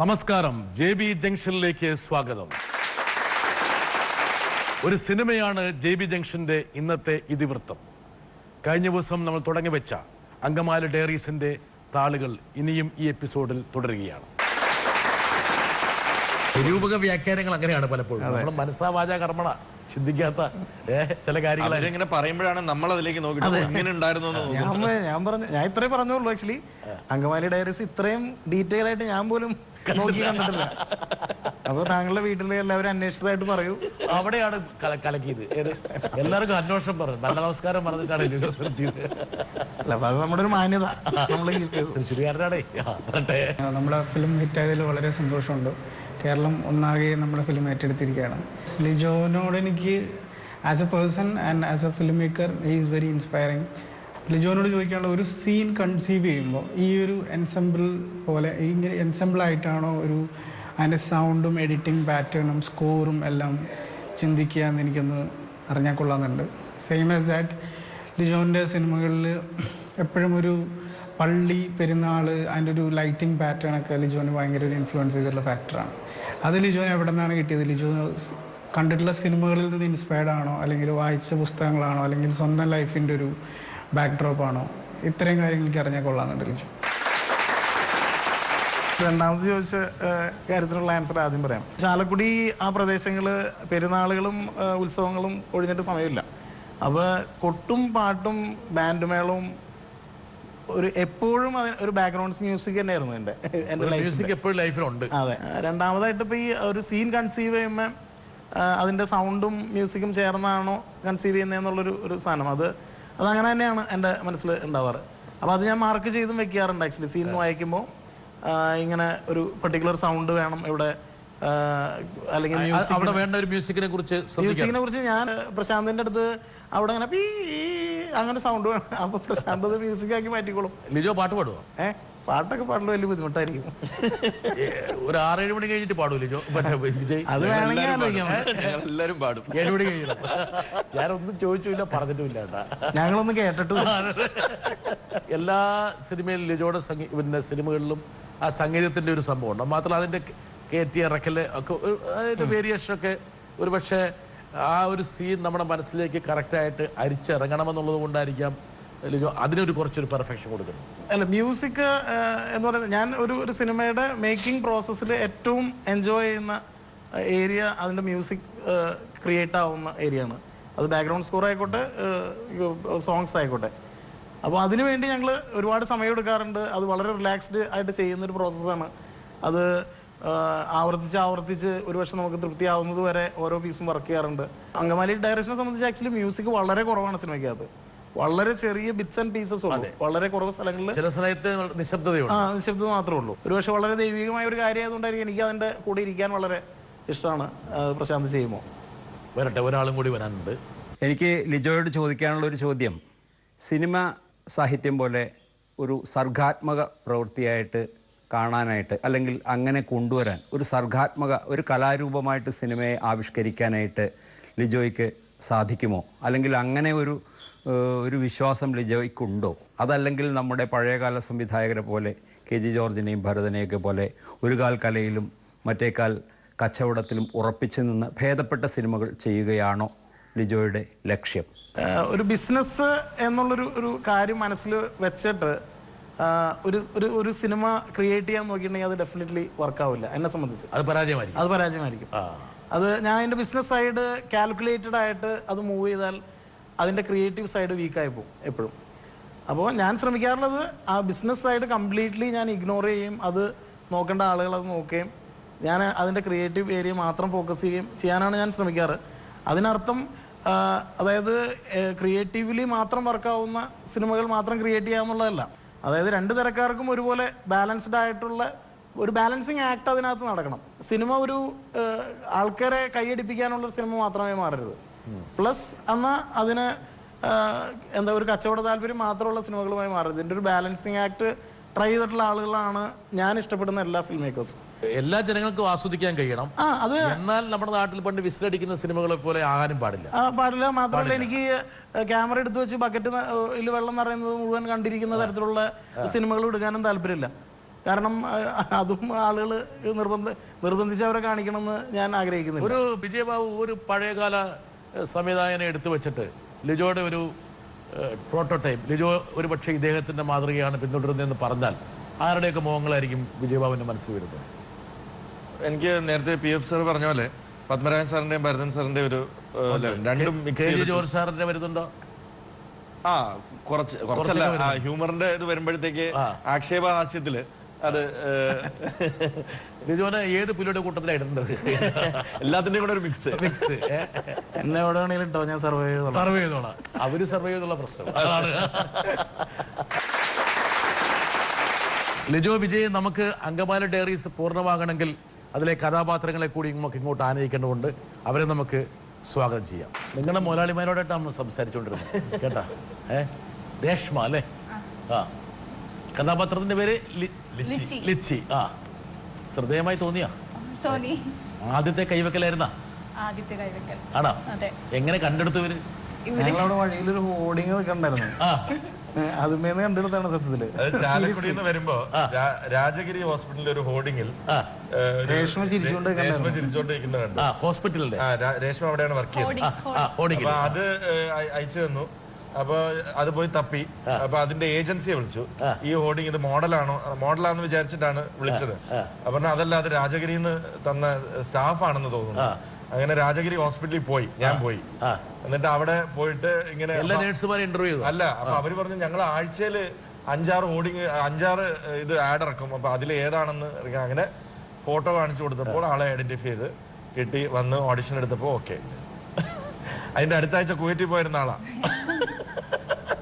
നമസ്കാരം, JB ജംഗ്ഷനിലേക്ക് സ്വാഗതം. ഒരു സിനിമയാണ് JB ജംഗ്ഷന്റെ ഇന്നത്തെ ഇതിവൃത്തം. കഴിഞ്ഞ ദിവസം നമ്മൾ തുടങ്ങി വെച്ച അങ്കമാലി ഡയറീസിന്റെ താളുകൾ ഇനിയും ഈ എപ്പിസോഡിൽ തുടരുകയാണ്. നിരൂപക വ്യാഖ്യാനങ്ങൾ അങ്ങനെയാണ് പലപ്പോഴും. നമ്മൾ മനസ്സാവാച കർമ്മണ ചിന്തിക്കാത്ത ചില കാര്യങ്ങൾ ഇങ്ങനെ പറയുമ്പോഴാണ് നമ്മൾ അതിലേക്ക് നോക്കിയിട്ട് എങ്ങനെ ഉണ്ടായിരുന്നു. ഞാൻ ഇത്രേ പറഞ്ഞോളൂ. ആക്ച്വലി അങ്കമാലി ഡയറീസ് ഇത്രയും ഡീറ്റെയിൽ ആയിട്ട് ഞാൻ പോലും നോക്കി കണ്ടിട്ടില്ല. അപ്പൊ താങ്കളുടെ വീട്ടിലെ എല്ലാവരും അന്വേഷിച്ചതായിട്ട് പറയൂ. അവിടെയാണ് കലക്കിയത്. എല്ലാവർക്കും അന്വേഷണം പറഞ്ഞു, നല്ല നമസ്കാരം പറഞ്ഞിട്ടാണ് അപ്പൊ അത് നമ്മുടെ ഒരു മാന്യത. തൃശ്ശൂരുകാരനാണേ. നമ്മുടെ ഫിലിം ഹിറ്റായതിൽ വളരെ സന്തോഷമുണ്ട്. കേരളം ഒന്നാകെ നമ്മുടെ ഫിലിം ഏറ്റെടുത്തിരിക്കുകയാണ്. ലിജോനോട് എനിക്ക് as a person and as a film maker he is very inspiring. ലിജോനോട് ചോദിക്കാനുള്ള ഒരു സീൻ കൺസീവ് ചെയ്യുമ്പോൾ ഈ ഒരു എൻസെമ്പിൾ പോലെ ഇങ്ങനെ എൻസെമ്പിളായിട്ടാണോ ഒരു അതിൻ്റെ സൗണ്ടും എഡിറ്റിംഗ് പാറ്റേണും സ്കോറും എല്ലാം ചിന്തിക്കുക എന്ന് എനിക്കൊന്ന് അറിഞ്ഞാൽ കൊള്ളാമെന്നുണ്ട്. സെയിം ആസ് ദാറ്റ് ലിജോൻ്റെ സിനിമകളിൽ എപ്പോഴും ഒരു പള്ളി പെരുന്നാൾ അതിൻ്റെ ഒരു ലൈറ്റിംഗ് പാറ്റേണൊക്കെ ലിജോന് ഭയങ്കര ഒരു ഇൻഫ്ലുവൻസ് ചെയ്തിട്ടുള്ള ഫാക്ടറാണ്. അത് ലിജോന് എവിടെ നിന്നാണ് കിട്ടിയത്? ലിജോ കണ്ടിട്ടുള്ള സിനിമകളിൽ നിന്ന് ഇൻസ്പയർഡ് ആണോ, അല്ലെങ്കിൽ വായിച്ച പുസ്തകങ്ങളാണോ, അല്ലെങ്കിൽ സ്വന്തം ലൈഫിൻ്റെ ഒരു ബാക്ക് ഡ്രോപ്പ് ആണോ? ഇത്രയും കാര്യങ്ങൾ എനിക്ക് അറിഞ്ഞാൽ കൊള്ളാമെന്നുണ്ട് ലിജോ. രണ്ടാമത് ചോദിച്ച കാര്യത്തിനുള്ള ആൻസർ ആദ്യം പറയാം. ചാലക്കുടി ആ പ്രദേശങ്ങൾ പെരുന്നാളുകളും ഉത്സവങ്ങളും ഒഴിഞ്ഞിട്ട് സമയമില്ല. അപ്പോൾ കൊട്ടും പാട്ടും ബാൻഡ് മേളവും ഒരു എപ്പോഴും ഒരു ബാക്ക്ഗ്രൗണ്ട് മ്യൂസിക് തന്നെയായിരുന്നു എൻ്റെ മ്യൂസിക് എപ്പോഴും ലൈഫിലുണ്ട്. അതെ. രണ്ടാമതായിട്ട് ഇപ്പോൾ ഈ ഒരു സീൻ കൺസീവ് ചെയ്യുമ്പോൾ അതിൻ്റെ സൗണ്ടും മ്യൂസിക്കും ചേർന്നാണോ കൺസീവ് ചെയ്യുന്നതെന്നുള്ളൊരു സാധനം, അതങ്ങനെ തന്നെയാണ് എൻ്റെ മനസ്സിൽ ഉണ്ടാവാറ്. അപ്പോൾ അത് ഞാൻ മാർക്ക് ചെയ്തും വെക്കാറുണ്ട്. ആക്ച്വലി സീൻ വായിക്കുമ്പോൾ ഇങ്ങനെ ഒരു പെർട്ടിക്കുലർ സൗണ്ട് വേണം ഇവിടെ, അല്ലെങ്കിൽ അവിടെ വേണ്ട ഒരു മ്യൂസിക്കിനെ കുറിച്ച് ഞാൻ പ്രശാന്തിൻ്റെ അടുത്ത് അവിടെ അങ്ങനെ അങ്ങനെ സൗണ്ട് വേണം. അപ്പൊ പ്രശാന്ത് അത് മ്യൂസിക് ആക്കി മാറ്റിക്കോളും. ലിജോ പാട്ട് പാടുവോ? പാട്ടൊക്കെ പാടുമ്പോൾ വലിയ ബുദ്ധിമുട്ടായിരിക്കും. ഒരു 6-7 മണി കഴിഞ്ഞിട്ട് പാടും ലിജോ. അത് വേണമെങ്കിൽ ആലോചിക്കാം. എല്ലാവരും പാടും. 7 മണി കഴിയണം. ഞാനൊന്നും ചോദിച്ചില്ല, പറഞ്ഞിട്ടുമില്ല. ഞങ്ങളൊന്നും കേട്ടിട്ടു. എല്ലാ സിനിമയിലും ലിജോയുടെ പിന്നെ സിനിമകളിലും ആ സംഗീതത്തിന്റെ ഒരു സംഭവമുണ്ട്. മാത്രമല്ല അതിന്റെ കയറ്റി ഇറക്കല് ഒക്കെ അതിന്റെ വേരിയേഷനൊക്കെ ഒരു പക്ഷേ ആ ഒരു സീൻ നമ്മുടെ മനസ്സിലേക്ക് കറക്റ്റായിട്ട് അരിച്ചിറങ്ങണമെന്നുള്ളത് കൊണ്ടായിരിക്കാം ലിജോ അതിനൊരു കുറച്ചൊരു പെർഫെക്ഷൻ കൊടുക്കുന്നു. അല്ല, മ്യൂസിക് എന്ന് പറയുന്നത് ഞാൻ ഒരു സിനിമയുടെ മേക്കിംഗ് പ്രോസസ്സിൽ ഏറ്റവും എൻജോയ് ചെയ്യുന്ന ഏരിയ അതിൻ്റെ മ്യൂസിക് ക്രിയേറ്റ് ആവുന്ന ഏരിയയാണ്. അത് ബാക്ക്ഗ്രൗണ്ട് സ്കോർ ആയിക്കോട്ടെ, സോങ്സ് ആയിക്കോട്ടെ. അപ്പോൾ അതിനുവേണ്ടി ഞങ്ങൾ ഒരുപാട് സമയം എടുക്കാറുണ്ട്. അത് വളരെ റിലാക്സ്ഡ് ആയിട്ട് ചെയ്യുന്നൊരു പ്രോസസ്സാണ്. അത് ആവർത്തിച്ച് ഒരുപക്ഷെ നമുക്ക് തൃപ്തിയാവുന്നത് വരെ ഓരോ പീസും വർക്ക് ചെയ്യാറുണ്ട്. അങ്കമാലി ഡയറക്ഷനെ സംബന്ധിച്ച് ആക്ച്വലി മ്യൂസിക് വളരെ കുറവാണ് സിനിമയ്ക്കകത്ത്. വളരെ ചെറിയ ബിറ്റ്സ് ആൻഡ് പീസസ് ഉള്ളൂ. വളരെ കുറവ് സ്ഥലങ്ങളിൽ ചില സ്ഥലത്ത് നിശബ്ദത മാത്രമേ ഉള്ളൂ. ഒരുപക്ഷെ വളരെ ദൈവികമായ ഒരു കാര്യമായതുകൊണ്ടായിരിക്കും എനിക്ക് അതിൻ്റെ കൂടെ ഇരിക്കാൻ വളരെ ഇഷ്ടമാണ്. പ്രശാന്ത് ചെയ്യുമ്പോൾ വരട്ടെ, ഒരാളും കൂടി വരാനുണ്ട്. എനിക്ക് ലിജോയോട് ചോദിക്കാനുള്ള ഒരു ചോദ്യം, സിനിമ സാഹിത്യം പോലെ ഒരു സർഗാത്മക പ്രവൃത്തിയായിട്ട് കാണാനായിട്ട്, അല്ലെങ്കിൽ അങ്ങനെ കൊണ്ടുവരാൻ, ഒരു സർഗാത്മക ഒരു കലാരൂപമായിട്ട് സിനിമയെ ആവിഷ്കരിക്കാനായിട്ട് ലിജോയ്ക്ക് സാധിക്കുമോ? അല്ലെങ്കിൽ അങ്ങനെ ഒരു വിശ്വാസം ലിജോയ്ക്കുണ്ടോ? അതല്ലെങ്കിൽ നമ്മുടെ പഴയകാല സംവിധായകരെ പോലെ KG ജോർജിനെയും ഭരതനെയൊക്കെ പോലെ ഒരു കാൽ കലയിലും മറ്റേക്കാൽ കച്ചവടത്തിലും ഉറപ്പിച്ചു നിന്ന് ഭേദപ്പെട്ട സിനിമകൾ ചെയ്യുകയാണോ ലിജോയുടെ ലക്ഷ്യം? ഒരു ബിസിനസ് എന്നുള്ളൊരു കാര്യം മനസ്സിൽ വെച്ചിട്ട് ഒരു സിനിമ ക്രിയേറ്റ് ചെയ്യാൻ നോക്കിയിട്ടുണ്ടെങ്കിൽ അത് ഡെഫിനറ്റ്ലി വർക്കാവില്ല. എന്നെ സംബന്ധിച്ച് അത് പരാജയമായിരിക്കും. അത് ഞാൻ എൻ്റെ ബിസിനസ് സൈഡ് കാൽക്കുലേറ്റഡ് ആയിട്ട് അത് മൂവ് ചെയ്താൽ അതിൻ്റെ ക്രിയേറ്റീവ് സൈഡ് വീക്കായി പോകും എപ്പോഴും. അപ്പോൾ ഞാൻ ശ്രമിക്കാറുള്ളത് ആ ബിസിനസ് സൈഡ് കംപ്ലീറ്റ്ലി ഞാൻ ഇഗ്നോർ ചെയ്യും. അത് നോക്കേണ്ട ആളുകൾ അത് നോക്കുകയും ഞാൻ അതിൻ്റെ ക്രിയേറ്റീവ് ഏരിയ മാത്രം ഫോക്കസ് ചെയ്യാനാണ് ഞാൻ ശ്രമിക്കാറ്. അതിനർത്ഥം അതായത് ക്രിയേറ്റീവ്ലി മാത്രം വർക്കാവുന്ന സിനിമകൾ മാത്രം ക്രിയേറ്റ് ചെയ്യാമെന്നുള്ളതല്ല. അതായത് രണ്ട് തരക്കാർക്കും ഒരുപോലെ ബാലൻസ്ഡ് ആയിട്ടുള്ള ഒരു ബാലൻസിങ് ആക്ട് അതിനകത്ത് നടക്കണം. സിനിമ ഒരു ആൾക്കാരെ കൈയടിപ്പിക്കാനുള്ളൊരു സിനിമ മാത്രമേ മാറരുത്. പ്ലസ് എന്നാൽ അതിന് ഒരു കച്ചവട താല്പര്യം മാത്രമുള്ള സിനിമകളുമായി മാറരുത്. ഇതിൻ്റെ ഒരു ബാലൻസിങ് ആക്ട് ട്രൈ ചെയ്തിട്ടുള്ള ആളുകളാണ് ഞാൻ ഇഷ്ടപ്പെടുന്ന എല്ലാ ഫിലിം മേക്കേഴ്സും. എല്ലാ ജനങ്ങൾക്കും ആസ്വദിക്കാൻ കഴിയണം. എന്നാൽ നമ്മുടെ നാട്ടിൽ പണ്ട് വിസിലടിക്കുന്ന സിനിമകളെ പോലെ ആകാനും പാടില്ല. മാത്രമല്ല, എനിക്ക് ക്യാമറ എടുത്തു വെച്ച് ബക്കറ്റിൽ വെള്ളം നിറയുന്നത് മുഴുവൻ കണ്ടിരിക്കുന്ന തരത്തിലുള്ള സിനിമകൾ എടുക്കാനും താല്പര്യമില്ല. കാരണം അതും ആളുകൾ നിർബന്ധിച്ച് അവരെ കാണിക്കണമെന്ന് ഞാൻ ആഗ്രഹിക്കുന്നില്ല. ഒരു വിജയബാബു ഒരു പഴയകാല സംവിധായകനെ എടുത്തു വെച്ചിട്ട് ലിജോയുടെ ഒരു പ്രോട്ടോടൈപ്പ്, ലിജോ ഒരു പക്ഷേ ഇദ്ദേഹത്തിൻ്റെ മാതൃകയാണ് പിന്തുടരുന്നതെന്ന് പറഞ്ഞാൽ ആരുടെയൊക്കെ മുഖങ്ങളായിരിക്കും വിജയബാബുവിൻ്റെ മനസ്സിൽ വരുന്നത്? എനിക്ക് നേരത്തെ PF സാർ പറഞ്ഞ പോലെ പത്മരാജൻ സാറിന്റെയും ഭരതൻ സാറിന്റെ ഒരു രണ്ടും മിക്സ് ചെയ്ത് ജോർജ് സാറിന്റെ വരുന്നുണ്ടോ? കുറച്ചല്ല, ഹ്യൂമറിന്റെ ഇത് വരുമ്പോഴത്തേക്ക് ആക്ഷേപഹാസ്യത്തില് അത് ലിജോനെ ഏത് പുലിയുടെ കൂട്ടത്തിലായിട്ടുണ്ടത്? എല്ലാത്തിന്റെയും കൂടെ ഒരു മിക്സ്. എന്നെ എവിടെ വേണമെങ്കിലും ഇട്ടോ, ഞാൻ സർവേ ചെയ്തോളാം. അവര് സർവേ ചെയ്തുള്ള പ്രശ്നം അതാണ്. ലിജോ വിജയ്, നമുക്ക് അങ്കമാലി ഡയറീസ് പൂർണ്ണമാകണമെങ്കിൽ അതിലെ കഥാപാത്രങ്ങളെ കൂടി ഇങ്ങോട്ട് ആനയിക്കേണ്ടതുകൊണ്ട് അവരെ നമുക്ക് സ്വാഗതം ചെയ്യാം. നിങ്ങളുടെ മുതലാളിമാരോടായിട്ടാണ് നമ്മൾ സംസാരിച്ചുകൊണ്ടിരുന്നത് കേട്ടാ. രേഷ്മ അല്ലേ? കഥാപാത്രത്തിന്റെ പേര് ലിച്ചി. ശ്രദ്ധേയമായി തോന്നിയാ? ആദ്യത്തെ കൈവെക്കലായിരുന്നാ? ആണോ? എങ്ങനെ കണ്ടെടുത്തു ഇവര്? ഞങ്ങളവിടെ വഴിയിലൊരു ഹോർഡിങ് വെക്കണ്ടായിരുന്നു, അതുമേന്ന് കണ്ടെടുത്താണ് സത്യത്തില്. ചാലക്കുടിയിൽ നിന്ന് വരുമ്പോ രാജഗിരി ഹോസ്പിറ്റലിൽ ഒരു ഹോർഡിങ്ങിൽ രേഷ്മ ചിരിച്ചോണ്ടിരിക്കുന്നുണ്ട്. ഹോസ്പിറ്റലിൽ രേഷ്മ അവിടെയാണ് വർക്ക് ചെയ്യുന്നത്. അപ്പൊ അത് അയച്ചു തന്നു. അപ്പൊ അത് പോയി തപ്പി. അപ്പൊ അതിന്റെ ഏജൻസിയെ വിളിച്ചു. ഈ ഹോർഡിങ് ഇത് മോഡലാണെന്ന് വിചാരിച്ചിട്ടാണ് വിളിച്ചത്. അപ്പൊ അതല്ല, അത് രാജഗിരിയിൽ നിന്ന് തന്ന സ്റ്റാഫാണെന്ന് തോന്നുന്നു. അങ്ങനെ രാജഗിരി ഹോസ്പിറ്റലിൽ പോയി, ഞാൻ പോയി. എന്നിട്ട് അവിടെ പോയിട്ട് ഇങ്ങനെ ഇന്റർവ്യൂ അല്ല, അപ്പൊ അവര് പറഞ്ഞു ഞങ്ങൾ ആഴ്ചയില് 5-6 ഇത് ആഡ് ഇറക്കും, അപ്പൊ അതിൽ ഏതാണെന്ന് അങ്ങനെ ഫോട്ടോ കാണിച്ചു കൊടുത്തപ്പോൾ ആളെ ഐഡന്റിഫൈ ചെയ്ത് കിട്ടി. വന്ന് ഓഡിഷൻ എടുത്തപ്പോ ഓക്കെ. അതിന്റെ അടുത്ത ആഴ്ച കുവൈറ്റിൽ പോയിരുന്ന ആളാ.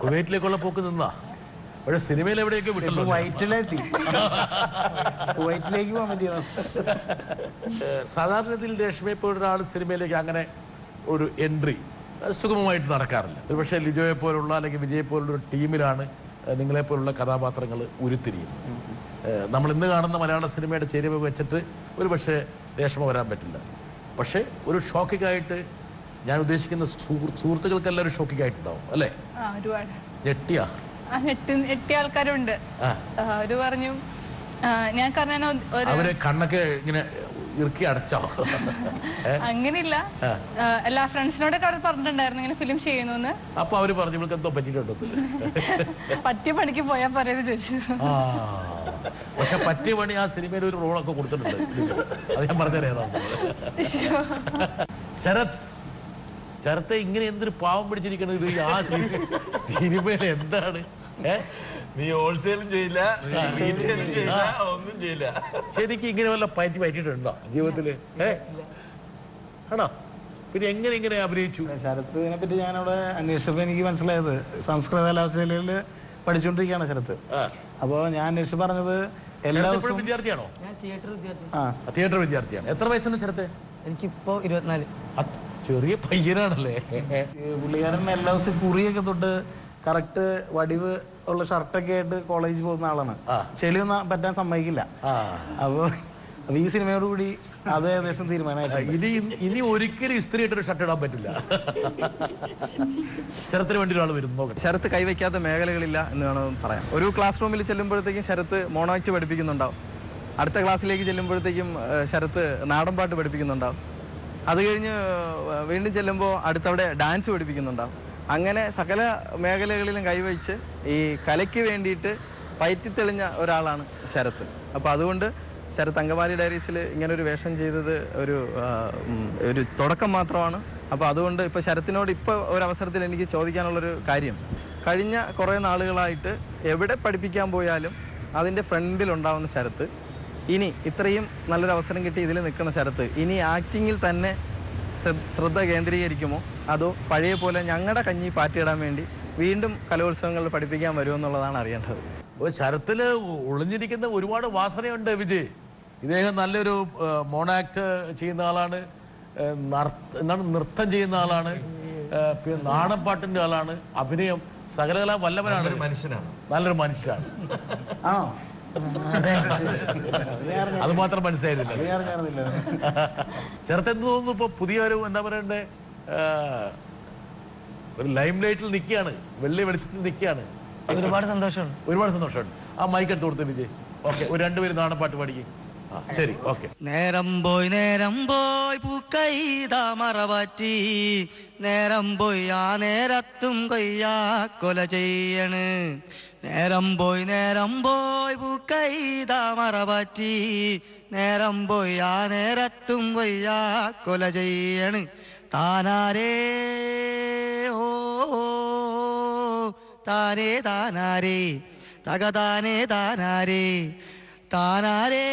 കുവൈറ്റിലേക്കുള്ള പോക്ക് നിന്നാ? പക്ഷെ സിനിമയിൽ എവിടെയൊക്കെ വിട്ടല്ലോ. കുവൈറ്റിലേക്ക് പോകാൻ പറ്റിയ സാധാരണ രീതിയിൽ രേഷ്മയെ പോലൊരാൾ സിനിമയിലേക്ക് അങ്ങനെ ഒരു എൻട്രി സുഗമമായിട്ട് നടക്കാറില്ല. പക്ഷേ ലിജോയെ പോലുള്ള അല്ലെങ്കിൽ വിജയെ പോലുള്ള ഒരു ടീമിലാണ് നിങ്ങളെപ്പോലുള്ള കഥാപാത്രങ്ങൾ ഉരുത്തിരിയുന്നത്. നമ്മൾ ഇന്ന് കാണുന്ന മലയാള സിനിമയുടെ ചേരുവ വെച്ചിട്ട് ഒരു പക്ഷേ രേഷ്മ വരാൻ പറ്റില്ല. പക്ഷേ ഒരു ഷോക്കിംഗ് ആയിട്ട് ഞാൻ ഉദ്ദേശിക്കുന്ന സുഹൃത്തുക്കൾക്കെല്ലാം ഒരു ഷോക്കിംഗ് ആയിട്ടുണ്ടാവും അല്ലേ? ഞെട്ടിയ ആൾക്കാരുണ്ട്. അവര് പറഞ്ഞു ഞാൻ അവര് കണ്ണൊക്കെ ഇങ്ങനെ ഇറുക്കി അടച്ചോ? അങ്ങനെയില്ല, എല്ലാ ഫ്രണ്ട്സിനോടൊക്കെ അവിടെ പറഞ്ഞിട്ടുണ്ടായിരുന്നു ഇങ്ങനെ ഫിലിം ചെയ്യുന്നു. അപ്പൊ അവര് പറഞ്ഞു ഇവൾക്ക് എന്തോ പറ്റിയിട്ടുണ്ടോ? പറ്റിയ പണിക്ക് പോയാ പറയുന്നത് ചോദിച്ചു. പക്ഷെ പറ്റിയ പണി ആ സിനിമയിൽ ഒരു റോളൊക്കെ കൊടുത്തിട്ടുണ്ട്. അത് ഞാൻ പറഞ്ഞേതാണ്. ശരത്തെ ഇങ്ങനെ എന്തൊരു പാവം പിടിച്ചിരിക്കണത് ആ സിനിമയിൽ എന്താണ്? നീ ഹോൾസെയിലും ചെയ്യില്ല, റീറ്റെയിലും ചെയ്യില്ല, ഒന്നും ചെയ്യില്ല. ശരിക്കും ഇങ്ങനെ വല്ല പറ്റിയിട്ടുണ്ടോ ജീവിതത്തില്? ആണോ? പിന്നെ എങ്ങനെ അഭിനയിച്ചു? ശരത്തിനെ പറ്റി ഞാനവിടെ അന്വേഷിച്ചപ്പോൾ എനിക്ക് മനസ്സിലായത് സംസ്കൃത കലാശാലയിൽ പഠിച്ചുകൊണ്ടിരിക്കുകയാണ് ശരത്ത്. അപ്പോൾ ഞാൻ അന്വേഷിച്ച് പറഞ്ഞത് എല്ലാ ദിവസവും വിദ്യാർത്ഥിയാണോ? തിയേറ്റർ വിദ്യാർത്ഥിയാണ്. എത്ര വയസ്സുണ്ട് ശരത്തെ? എനിക്കിപ്പോ 24. ചെറിയ പയ്യനാണല്ലേ? പുള്ളിക്കാരൻ എല്ലാ ദിവസവും കുറിയൊക്കെ തൊട്ട് കറക്റ്റ് വടിവ് ഉള്ള ഷർട്ടൊക്കെ ആയിട്ട് കോളേജിൽ പോകുന്ന ആളാണ്. ചെളിയൊന്നും പറ്റാൻ സമ്മതിക്കില്ല. അപ്പോൾ ഈ സിനിമയോടുകൂടി അത് ഏകദേശം തീരുമാനമായിട്ട് ഇനി ഒരിക്കലും ഇസ്ത്രി ആയിട്ടൊരു ഷർട്ട് ഇടാൻ പറ്റില്ല. ശരത്തിന് വേണ്ടി ഒരാൾ വരുന്നു. ശരത്ത് കൈവയ്ക്കാത്ത മേഖലകളില്ല എന്ന് വേണം പറയാം. ഒരു ക്ലാസ് റൂമിൽ ചെല്ലുമ്പോഴത്തേക്കും ശരത്ത് മോണോ ആക്ട് പഠിപ്പിക്കുന്നുണ്ടാവും. അടുത്ത ക്ലാസ്സിലേക്ക് ചെല്ലുമ്പോഴത്തേക്കും ശരത്ത് നാടൻ പാട്ട് പഠിപ്പിക്കുന്നുണ്ടാവും. അത് കഴിഞ്ഞ് വീണ്ടും ചെല്ലുമ്പോൾ അടുത്തവിടെ ഡാൻസ് പഠിപ്പിക്കുന്നുണ്ടാവും. അങ്ങനെ സകല മേഖലകളിലും കൈവച്ച് ഈ കലയ്ക്ക് വേണ്ടിയിട്ട് പയറ്റിത്തെളിഞ്ഞ ഒരാളാണ് ശരത്ത്. അപ്പോൾ അതുകൊണ്ട് ശരത്ത് അങ്കമാലി ഡയറീസിൽ ഇങ്ങനൊരു വേഷം ചെയ്തത് ഒരു തുടക്കം മാത്രമാണ്. അപ്പോൾ അതുകൊണ്ട് ഇപ്പോൾ ശരത്തിനോട് ഇപ്പോൾ ഒരവസരത്തിൽ എനിക്ക് ചോദിക്കാനുള്ളൊരു കാര്യം, കഴിഞ്ഞ കുറേ നാളുകളായിട്ട് എവിടെ പഠിപ്പിക്കാൻ പോയാലും അതിൻ്റെ ഫ്രണ്ടിലുണ്ടാവുന്ന ശരത്ത് ഇനി ഇത്രയും നല്ലൊരു അവസരം കിട്ടി ഇതിൽ നിൽക്കുന്ന ശരത്ത് ഇനി ആക്ടിങ്ങിൽ തന്നെ ശ്രദ്ധ കേന്ദ്രീകരിക്കുമോ, അതോ പഴയ പോലെ ഞങ്ങളുടെ കഞ്ഞി പാറ്റിയിടാൻ വേണ്ടി വീണ്ടും കലോത്സവങ്ങളിൽ പഠിപ്പിക്കാൻ വരുമെന്നുള്ളതാണ് അറിയേണ്ടത്. ശരത്തിൽ ഒളിഞ്ഞിരിക്കുന്ന ഒരുപാട് വാസനയുണ്ട് വിജയ്. ഇദ്ദേഹം നല്ലൊരു മോണാക്ട് ചെയ്യുന്ന ആളാണ്, നൃത്തം ചെയ്യുന്ന ആളാണ്, പിന്നെ നാടൻപാട്ടിൻ്റെ ആളാണ്, അഭിനയം സകലകല വല്ലവനാണ്, നല്ലൊരു മനുഷ്യനാണ്. അത് മാത്രം മനസ്സിലായിരുന്നില്ല. ശരത്ത് എന്ത് തോന്നുന്നു ഇപ്പൊ പുതിയ ഒരു എന്താ പറയണ്ടേ, ഒരു ലൈം ലൈറ്റിൽ നിൽക്കുകയാണ്, വെള്ളി വെളിച്ചത്തിൽ നിൽക്കുകയാണ്. ഒരുപാട് സന്തോഷമുണ്ട്. ഒരുപാട് സന്തോഷമുണ്ട്. ആ മൈക്ക് എടുത്ത് കൊടുത്ത് വിജയ്. ഓക്കെ, ഒരു രണ്ടുപേരും നാടൻ പാട്ട് പാടിക്കും. ശരി, ഓക്കെ. നേരം പോയി പൂക്കൈതാ മറവാറ്റി, നേരം പോയി ആ നേരത്തും കൊയ്യാ കൊല ചെയ്യണ്. നേരം പോയി പൂക്കൈതാ മറവാറ്റി, നേരം പോയി ആ നേരത്തും കൊയ്യാ കൊല ചെയ്യണ്. താനാരേ ഓ താനേ താനാരേ തകതാനേ താനാരേ താനാരേ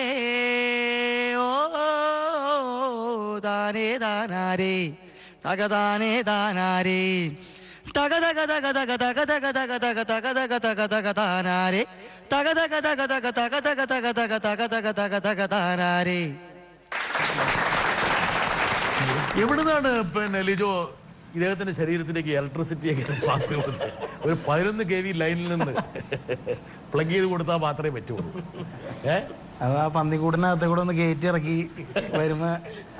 ഓ താനേ താനാരേ തകതാനേ താനാരേ തകതക തക തക തക തക തക തക തക തക തക തക താനാരേ തകതക തക തക തക തക തക തക തക തക തക തക താനാരേ. എവിടുന്നാണ് പിന്നെ ലിജോ ഇദ്ദേഹത്തിന്റെ ശരീരത്തിലേക്ക് ഇലക്ട്രിസിറ്റി ഒക്കെ പാസ് ചെയ്ത് ഒരു 11 kV ലൈനിൽ നിന്ന് പ്ലഗ് ചെയ്ത് കൊടുത്താൽ മാത്രമേ പറ്റുള്ളൂ? അത് ആ പന്നിക്കൂടിനകത്തെ കൂടെ ഒന്ന് കയറ്റി ഇറക്കി വരുമ്പോ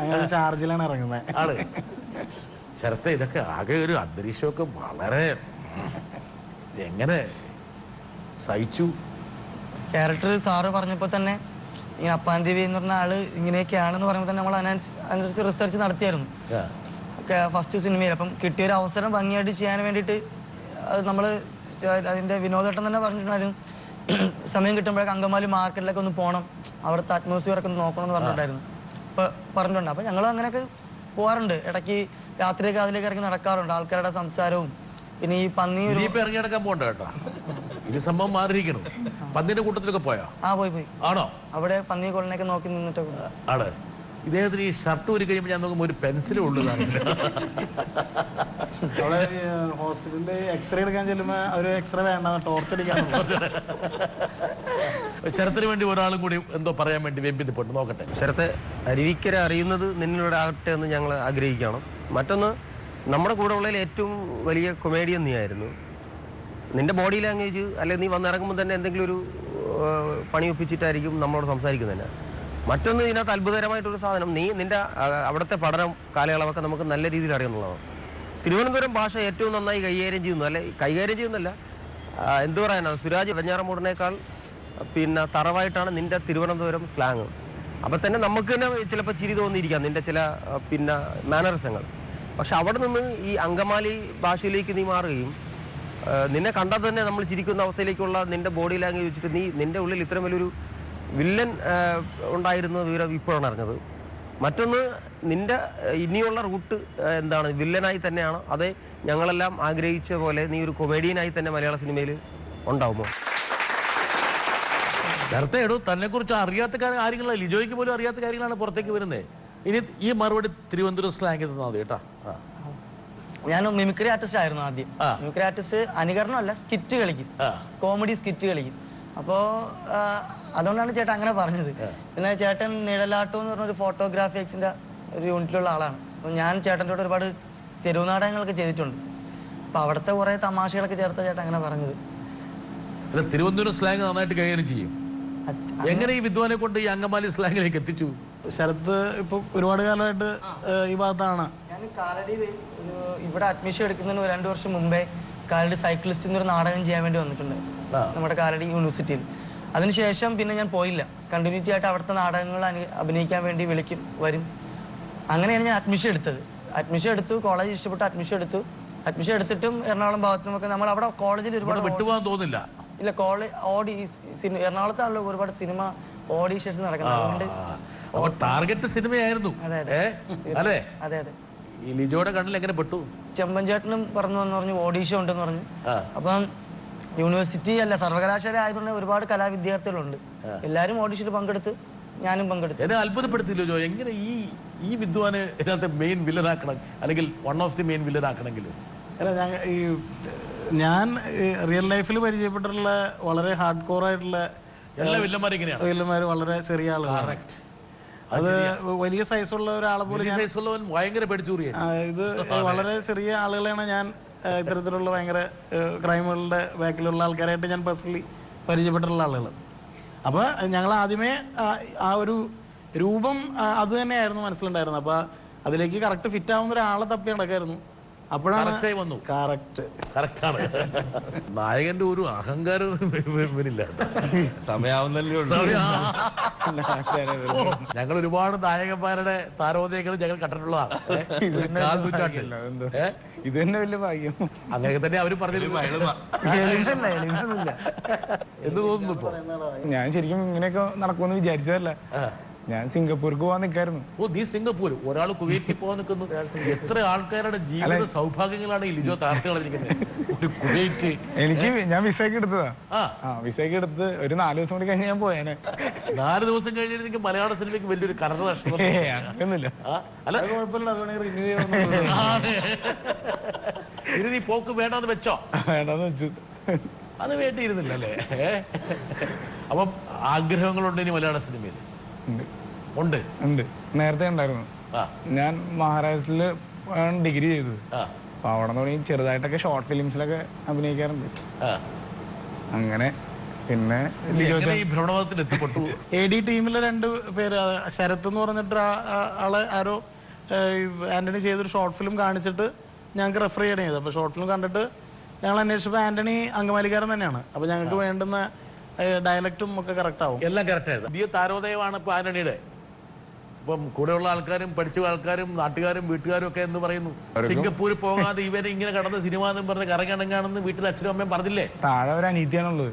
അങ്ങനെ ചാർജിലാണ് ഇറങ്ങുന്നത്. ആണ് ശരത്തെ, ഇതൊക്കെ ആകെ ഒരു അന്തരീക്ഷമൊക്കെ വളരെ എങ്ങനെ സഹിച്ചു? ക്യാരക്ടർ സാറ് പറഞ്ഞപ്പോൾ തന്നെ ഈ അപ്പാൻ രവി എന്ന് പറഞ്ഞ ആള് ഇങ്ങനെയൊക്കെയാണെന്ന് പറയുമ്പോൾ തന്നെ നമ്മൾ അതിനനുസരിച്ച് റിസർച്ച് നടത്തിയായിരുന്നു ഫസ്റ്റ് സിനിമയിൽ. അപ്പം കിട്ടിയൊരു അവസരം ഭംഗിയായിട്ട് ചെയ്യാൻ വേണ്ടിയിട്ട് അത് നമ്മൾ അതിൻ്റെ വിനോദേട്ടൻ തന്നെ പറഞ്ഞിട്ടുണ്ടായിരുന്നു, സമയം കിട്ടുമ്പോഴേക്ക് അങ്കമാലി മാർക്കറ്റിലൊക്കെ ഒന്ന് പോകണം, അവിടുത്തെ അറ്റ്മോസ്ഫിയറൊക്കെ ഒന്ന് നോക്കണം എന്ന് പറഞ്ഞിട്ടുണ്ടായിരുന്നു. അപ്പോൾ പറഞ്ഞിട്ടുണ്ട്. അപ്പം ഞങ്ങൾ അങ്ങനെയൊക്കെ പോകാറുണ്ട്, ഇടയ്ക്ക് രാത്രിയൊക്കെ അതിലേക്ക് ഇറങ്ങി നടക്കാറുണ്ട്. ആൾക്കാരുടെ സംസാരവും പിന്നെ ഈ പന്നി ഇറങ്ങി നടക്കാൻ പോകണ്ട കേട്ടോ, ഇനി സംഭവം മാറിയിരിക്കണം. പന്നിന്റെ കൂട്ടത്തിലൊക്കെ പോയോ? പോയി ആണോ? അവിടെ പന്നി കൊള്ളനൊക്കെ നോക്കി നിന്നിട്ടൊക്കെ ആണ്. ഇദ്ദേഹത്തിന് ഈ ഷർട്ട് ഊരി കഴിയുമ്പോൾ ഞാൻ നോക്കുമ്പോൾ ഒരു പെൻസിലും ഉള്ളതാണ്. അവിടെ ഹോസ്പിറ്റലിൽ എക്സ്റേ എടുക്കാൻ ചെല്ലുമ്പോൾ ഒരു എക്സ്റേ വേണ്ട, ടോർച്ച് അടിക്കാൻ. ശരത്തിന് വേണ്ടി ഒരാളും കൂടി എന്തോ പറയാൻ വേണ്ടി വെമ്പിപ്പോട്ട് നോക്കട്ടെ. ശരത്തെ, അരുവിക്കര അറിയുന്നത് നിന്നിലൂടെ ആകട്ടെ എന്ന് ഞങ്ങൾ ആഗ്രഹിക്കണം. മറ്റൊന്ന്, നമ്മുടെ കൂടെ ഉള്ളതിൽ ഏറ്റവും വലിയ കൊമേഡിയൻ നീ ആയിരുന്നു. നിന്റെ ബോഡി ലാംഗ്വേജ് അല്ലെങ്കിൽ നീ വന്നിറങ്ങുമ്പോൾ തന്നെ എന്തെങ്കിലും ഒരു പണി ഒപ്പിച്ചിട്ടായിരിക്കും നമ്മളോട് സംസാരിക്കുന്നത്. മറ്റൊന്ന്, ഇതിനകത്ത് അത്ഭുതകരമായിട്ടൊരു സാധനം, നിന്റെ അവിടുത്തെ പഠനം കാലയളവൊക്കെ നമുക്ക് നല്ല രീതിയിൽ അറിയുന്നുള്ളതാണ്. തിരുവനന്തപുരം ഭാഷ ഏറ്റവും നന്നായി കൈകാര്യം ചെയ്യുന്നു, അല്ലെ കൈകാര്യം ചെയ്യുന്നല്ല, എന്തു പറയാനാണ്, സുരാജ് വെഞ്ഞാറമൂടിനേക്കാൾ പിന്നെ തറവായിട്ടാണ് നിന്റെ തിരുവനന്തപുരം സ്ലാങ്. അപ്പം തന്നെ നമുക്ക് തന്നെ ചിലപ്പോൾ ചിരി തോന്നിയിരിക്കാം നിന്റെ ചില പിന്നെ മാനറിസങ്ങൾ. പക്ഷെ അവിടെ നിന്ന് ഈ അങ്കമാലി ഭാഷയിലേക്ക് നീ മാറുകയും നിന്നെ കണ്ടാൽ തന്നെ നമ്മൾ ചിരിക്കുന്ന അവസ്ഥയിലേക്കുള്ള നിന്റെ ബോഡി ലാംഗ്വേജ് വെച്ചിട്ട് നിന്റെ ഉള്ളിൽ ഇത്രയും വലിയൊരു വില്ലൻ ഉണ്ടായിരുന്ന വിവരം ഇപ്പോഴാണ് അറിഞ്ഞത്. മറ്റൊന്ന്, നിന്റെ ഇനിയുള്ള റൂട്ട് എന്താണ്, വില്ലനായി തന്നെയാണോ അതേ ഞങ്ങളെല്ലാം ആഗ്രഹിച്ച പോലെ നീ ഒരു കൊമേഡിയനായി തന്നെ മലയാള സിനിമയിൽ ഉണ്ടാവുമോ? നേരത്തെ തന്നെ കുറിച്ച് അറിയാത്ത കാര്യങ്ങളാണ്, ലിജോയ്ക്ക് പോലും അറിയാത്ത കാര്യങ്ങളാണ് പുറത്തേക്ക് വരുന്നത്. ഇനി ഈ മറുപടി തിരുവനന്തപുരം സ്ലാങ് തന്നാൽ മതി കേട്ടോ. ഞാൻ മിമിക്രി ആർട്ടിസ്റ്റ് ആയിരുന്നു ആദ്യം. മിമിക്രി ആർട്ടിസ്റ്റ് അനുകരണമല്ല, സ്കിറ്റ് കളിക്കും, കോമഡി സ്കിറ്റ് കളിക്കും. അപ്പോൾ അതുകൊണ്ടാണ് ചേട്ടൻ അങ്ങനെ പറഞ്ഞത്. പിന്നെ ചേട്ടൻ നിഴലാട്ടം എന്ന് പറഞ്ഞൊരു ഫോട്ടോഗ്രാഫി എക്സിന്റെ ഒരു യൂണിറ്റിലുള്ള ആളാണ്. അപ്പോൾ ഞാൻ ചേട്ടൻ്റെ കൂടെ ഒരുപാട് തെരുവ് നാടകങ്ങളൊക്കെ ചെയ്തിട്ടുണ്ട്. അപ്പോൾ അവിടുത്തെ കുറേ തമാശകളൊക്കെ ചേർത്ത ചേട്ടൻ അങ്ങനെ പറഞ്ഞത്. തിരുവനന്തപുരം സ്ലാങ് നന്നായിട്ട് കൈകാര്യം ചെയ്യും. എങ്ങനെ ഈ വിദ്വാനെ കൊണ്ട് ഈ അങ്കമാലി സ്ലാങ്ങിലേക്ക് എത്തിച്ചു? ശരത്ത് ഇപ്പൊ ഒരുപാട് കാലമായിട്ട് ഈ ഭാഗത്താണ്. ഞാൻ കാലടി ഇവിടെ അഡ്മിഷൻ എടുക്കുന്നതിന് 2 വർഷം മുമ്പേ കാലടി സൈക്ലിസ്റ്റ് എന്നൊരു നാടകം ചെയ്യാൻ വേണ്ടി വന്നിട്ടുണ്ട് നമ്മുടെ കാലടി യൂണിവേഴ്സിറ്റിയിൽ. അതിനുശേഷം പിന്നെ ഞാൻ പോയില്ല. കണ്ടിന്യൂറ്റി ആയിട്ട് അവിടുത്തെ നാടകങ്ങൾ അഭിനയിക്കാൻ വേണ്ടി വിളിക്കും, വരും. അങ്ങനെയാണ് ഞാൻ അഡ്മിഷൻ എടുത്തത്. അഡ്മിഷൻ എടുത്തു, കോളേജ് ഇഷ്ടപ്പെട്ട് അഡ്മിഷൻ എടുത്തു. അഡ്മിഷൻ എടുത്തിട്ടും എറണാകുളം ഭാഗത്തുനിന്നൊക്കെ നമ്മൾ അവിടെ കോളേജിൽ ഒരുപാട് വിട്ടുപോകാൻ തോന്നില്ല. ഇല്ല, എറണാകുളത്താണല്ലോ ഒരുപാട് സിനിമ ഓഡീഷൻസ് നടക്കുന്നത്. ടാർഗറ്റ് സിനിമയായിരുന്നു. അതെ അതെ. ഈ ലിജോയുടെ കണ്ണിൽ എങ്ങനെ പെട്ടു? ചെമ്പൻചേട്ടനും പറഞ്ഞു ഓഡീഷൻ ഉണ്ടെന്ന് പറഞ്ഞു. അപ്പം യൂണിവേഴ്സിറ്റി അല്ല സർവകലാശാല ആയതുകൊണ്ട് ഒരുപാട് കലാവിദ്യാർത്ഥികളുണ്ട്. എല്ലാവരും ഓഡീഷനിൽ പങ്കെടുത്ത്, ഞാനും പങ്കെടുത്തു. എന്നെ അത്ഭുതപ്പെടുത്തില്ലോ ജോ, എങ്ങനെ ഈ വിദ്വാനെ ഇതിനകത്ത് മെയിൻ വില്ലനാക്കണം, അല്ലെങ്കിൽ വൺ ഓഫ് ദി മെയിൻ വില്ലനാക്കണമെങ്കിൽ? അല്ല, ഞാൻ റിയൽ ലൈഫിൽ പരിചയപ്പെട്ടിട്ടുള്ള വളരെ ഹാർഡ് കോർ ആയിട്ടുള്ള എല്ലാ വില്ലന്മാർ വളരെ ചെറിയ ആളുകളാണ്. അത് വലിയ സൈസുള്ള ഒരാളെ പോലെ ഭയങ്കര പേടിച്ചൂറിയ ഇത് വളരെ ചെറിയ ആളുകളെയാണ് ഞാൻ ഇത്തരത്തിലുള്ള ഭയങ്കര ക്രൈമുകളുടെ ബാക്കിലുള്ള ആൾക്കാരായിട്ട് ഞാൻ പേഴ്സണലി പരിചയപ്പെട്ടിട്ടുള്ള ആളുകൾ. അപ്പോൾ ഞങ്ങൾ ആദ്യമേ ആ ഒരു രൂപം അത് തന്നെയായിരുന്നു മനസ്സിലുണ്ടായിരുന്നത്. അപ്പോൾ അതിലേക്ക് കറക്റ്റ് ഫിറ്റ് ആവുന്ന ഒരാളെ തപ്പി നടക്കായിരുന്നു. അപ്പോഴാണ് വന്നു. കറക്റ്റാണ്. നായകന്റെ ഒരു അഹങ്കാരം ഇവനില്ല. സമയാവുന്നല്ലേ ഞങ്ങൾ ഒരുപാട് നായകന്മാരുടെ താരോദയങ്ങൾ ഞങ്ങൾ കണ്ടിട്ടുള്ളതാണ്. കാൽ നൂറ്റാണ്ട് ഇത് തന്നെ വലിയ ഭാഗ്യം. അങ്ങനെയൊക്കെ തന്നെ അവര് പറഞ്ഞിരുന്നു. എന്ത് തോന്നുന്നു ഇപ്പൊ? ഞാൻ ശരിക്കും ഇങ്ങനെയൊക്കെ നടക്കുമെന്ന് വിചാരിച്ചതല്ല. ഞാൻ സിംഗപ്പൂർക്ക് പോകാൻ നിൽക്കായിരുന്നു. നീ സിംഗപ്പൂർ, ഒരാൾ കുവൈറ്റിൽ പോകാൻ നിൽക്കുന്നു. എത്ര ആൾക്കാരുടെ ജീവിത സൗഭാഗ്യങ്ങളാണ് ഈ ലിജോ താർത്തി കളഞ്ഞിരിക്കുന്നത്. ഒരു കുവൈറ്റ് ഞാൻ വിസയൊക്കെ എടുത്തതാ. വിസയൊക്കെ എടുത്ത് ഒരു 4 ദിവസം കൂടി കഴിഞ്ഞ് ഞാൻ പോയേനെ. 4 ദിവസം കഴിഞ്ഞിരുന്നെങ്കിൽ മലയാള സിനിമയ്ക്ക് വലിയൊരു കറണ്ട് നഷ്ടം. ഒന്നുമില്ല. അല്ല കുഴപ്പമില്ല, ഇത് നീ പോക്ക് വേണ്ടെന്ന് വെച്ചോ? വേണ്ടെന്ന് വെച്ചു. അത് വേണ്ടിയിരുന്നില്ല അല്ലേ? അപ്പം ആഗ്രഹങ്ങളുണ്ട് ഇനി മലയാള സിനിമയിൽ? ഉണ്ട്. നേരത്തെ ഉണ്ടായിരുന്നു. ഞാൻ മഹാരാഷ്ട്രയില് ഡിഗ്രി ചെയ്തത്. അപ്പൊ അവിടെ തുടങ്ങി ചെറുതായിട്ടൊക്കെ ഷോർട്ട് ഫിലിംസിലൊക്കെ അഭിനയിക്കാറുണ്ട്. അങ്ങനെ പിന്നെ AD ടീമിലെ 2 പേര്, ശരത് എന്ന് പറഞ്ഞിട്ട് ആളെ ആരോ ആന്റണി ചെയ്തൊരു ഷോർട്ട് ഫിലിം കാണിച്ചിട്ട് ഞങ്ങൾക്ക് റെഫർ ചെയ്യണം ചെയ്തത്. അപ്പോൾ ഷോർട്ട് ഫിലിം കണ്ടിട്ട് ഞങ്ങൾ അന്വേഷിച്ചപ്പോൾ ആന്റണി അങ്കമാലിക്കാരൻ തന്നെയാണ്. അപ്പോൾ ഞങ്ങൾക്ക് വേണ്ടുന്ന ഡയലക്റ്റും ഒക്കെ കറക്റ്റ് ആവും. എല്ലാം കറക്റ്റ് ആയത്. വലിയ താരോദയമാണ് ഇപ്പൊ ആന്റണിയുടെ. ഇപ്പം കൂടെയുള്ള ആൾക്കാരും പഠിച്ച ആൾക്കാരും നാട്ടുകാരും വീട്ടുകാരും ഒക്കെ എന്ന് പറയുന്നു. സിംഗപ്പൂർ പോകാതെ ഇവരെ ഇങ്ങനെ കടന്ന് സിനിമ എന്നും പറഞ്ഞ് കറങ്ങണങ്ങാണെന്ന് വീട്ടിൽ അച്ഛനും അമ്മയും പറഞ്ഞില്ലേ? താഴെ ഒരു അനീതിയാണുള്ളത്.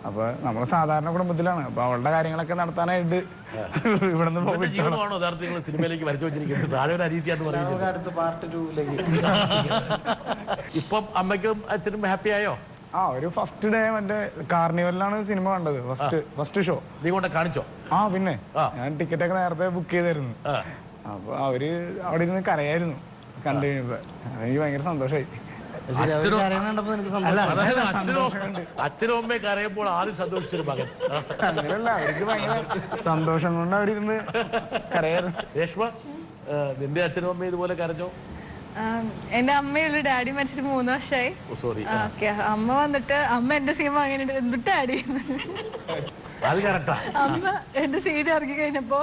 അപ്പൊ നമ്മള് സാധാരണ കുടുംബത്തിലാണ്. അപ്പൊ അവളുടെ കാര്യങ്ങളൊക്കെ നടത്താനായിട്ട് ഇവിടെ ജീവിതമാണോ യഥാർത്ഥത്തിൽ സിനിമയിലേക്ക് വരച്ചു വെച്ചിരിക്കുന്നത്? താഴെ ഒരു അനീതിയാന്ന് പറയുന്നത്. അടുത്ത പാർട്ട് 2ലേക്ക് ഇപ്പം അമ്മയ്ക്കും അച്ഛനും ഹാപ്പി ആയോ? ഒരു ഫസ്റ്റ് ഡേ മറ്റേ കാർണിവലിലാണ് സിനിമ കണ്ടത്. ഫസ്റ്റ് ഷോ നീ കൊണ്ട് കാണിച്ചോ? പിന്നെ ഞാൻ ടിക്കറ്റ് ഒക്കെ നേരത്തെ ബുക്ക് ചെയ്തായിരുന്നു. അപ്പൊ അവര് അവിടെ ഇരുന്ന് കരയായിരുന്നു കണ്ടു കഴിഞ്ഞപ്പോ. എനിക്ക് ഭയങ്കര സന്തോഷമായി. അച്ഛനും അമ്മയെ കരയപ്പോൾ ആദ്യം സന്തോഷിച്ചൊരു മകൻ. അങ്ങനെയല്ല, അവർക്ക് ഭയങ്കര സന്തോഷം കൊണ്ട് അവരിരുന്ന് കരയായിരുന്നു. രേഷ്മ, നിന്റെ അച്ഛനും അമ്മയും ഇതുപോലെ കരഞ്ഞോ? എന്റെ അമ്മയുള്ള ഡാഡി മരിച്ചിട്ട് 3 വർഷമായി. അമ്മ വന്നിട്ട് അമ്മ എന്റെ സിനിമ അങ്ങനെ എന്തിട്ട് ഡാഡി അമ്മ എന്റെ സീഡ് ഇറക്കി കഴിഞ്ഞപ്പോ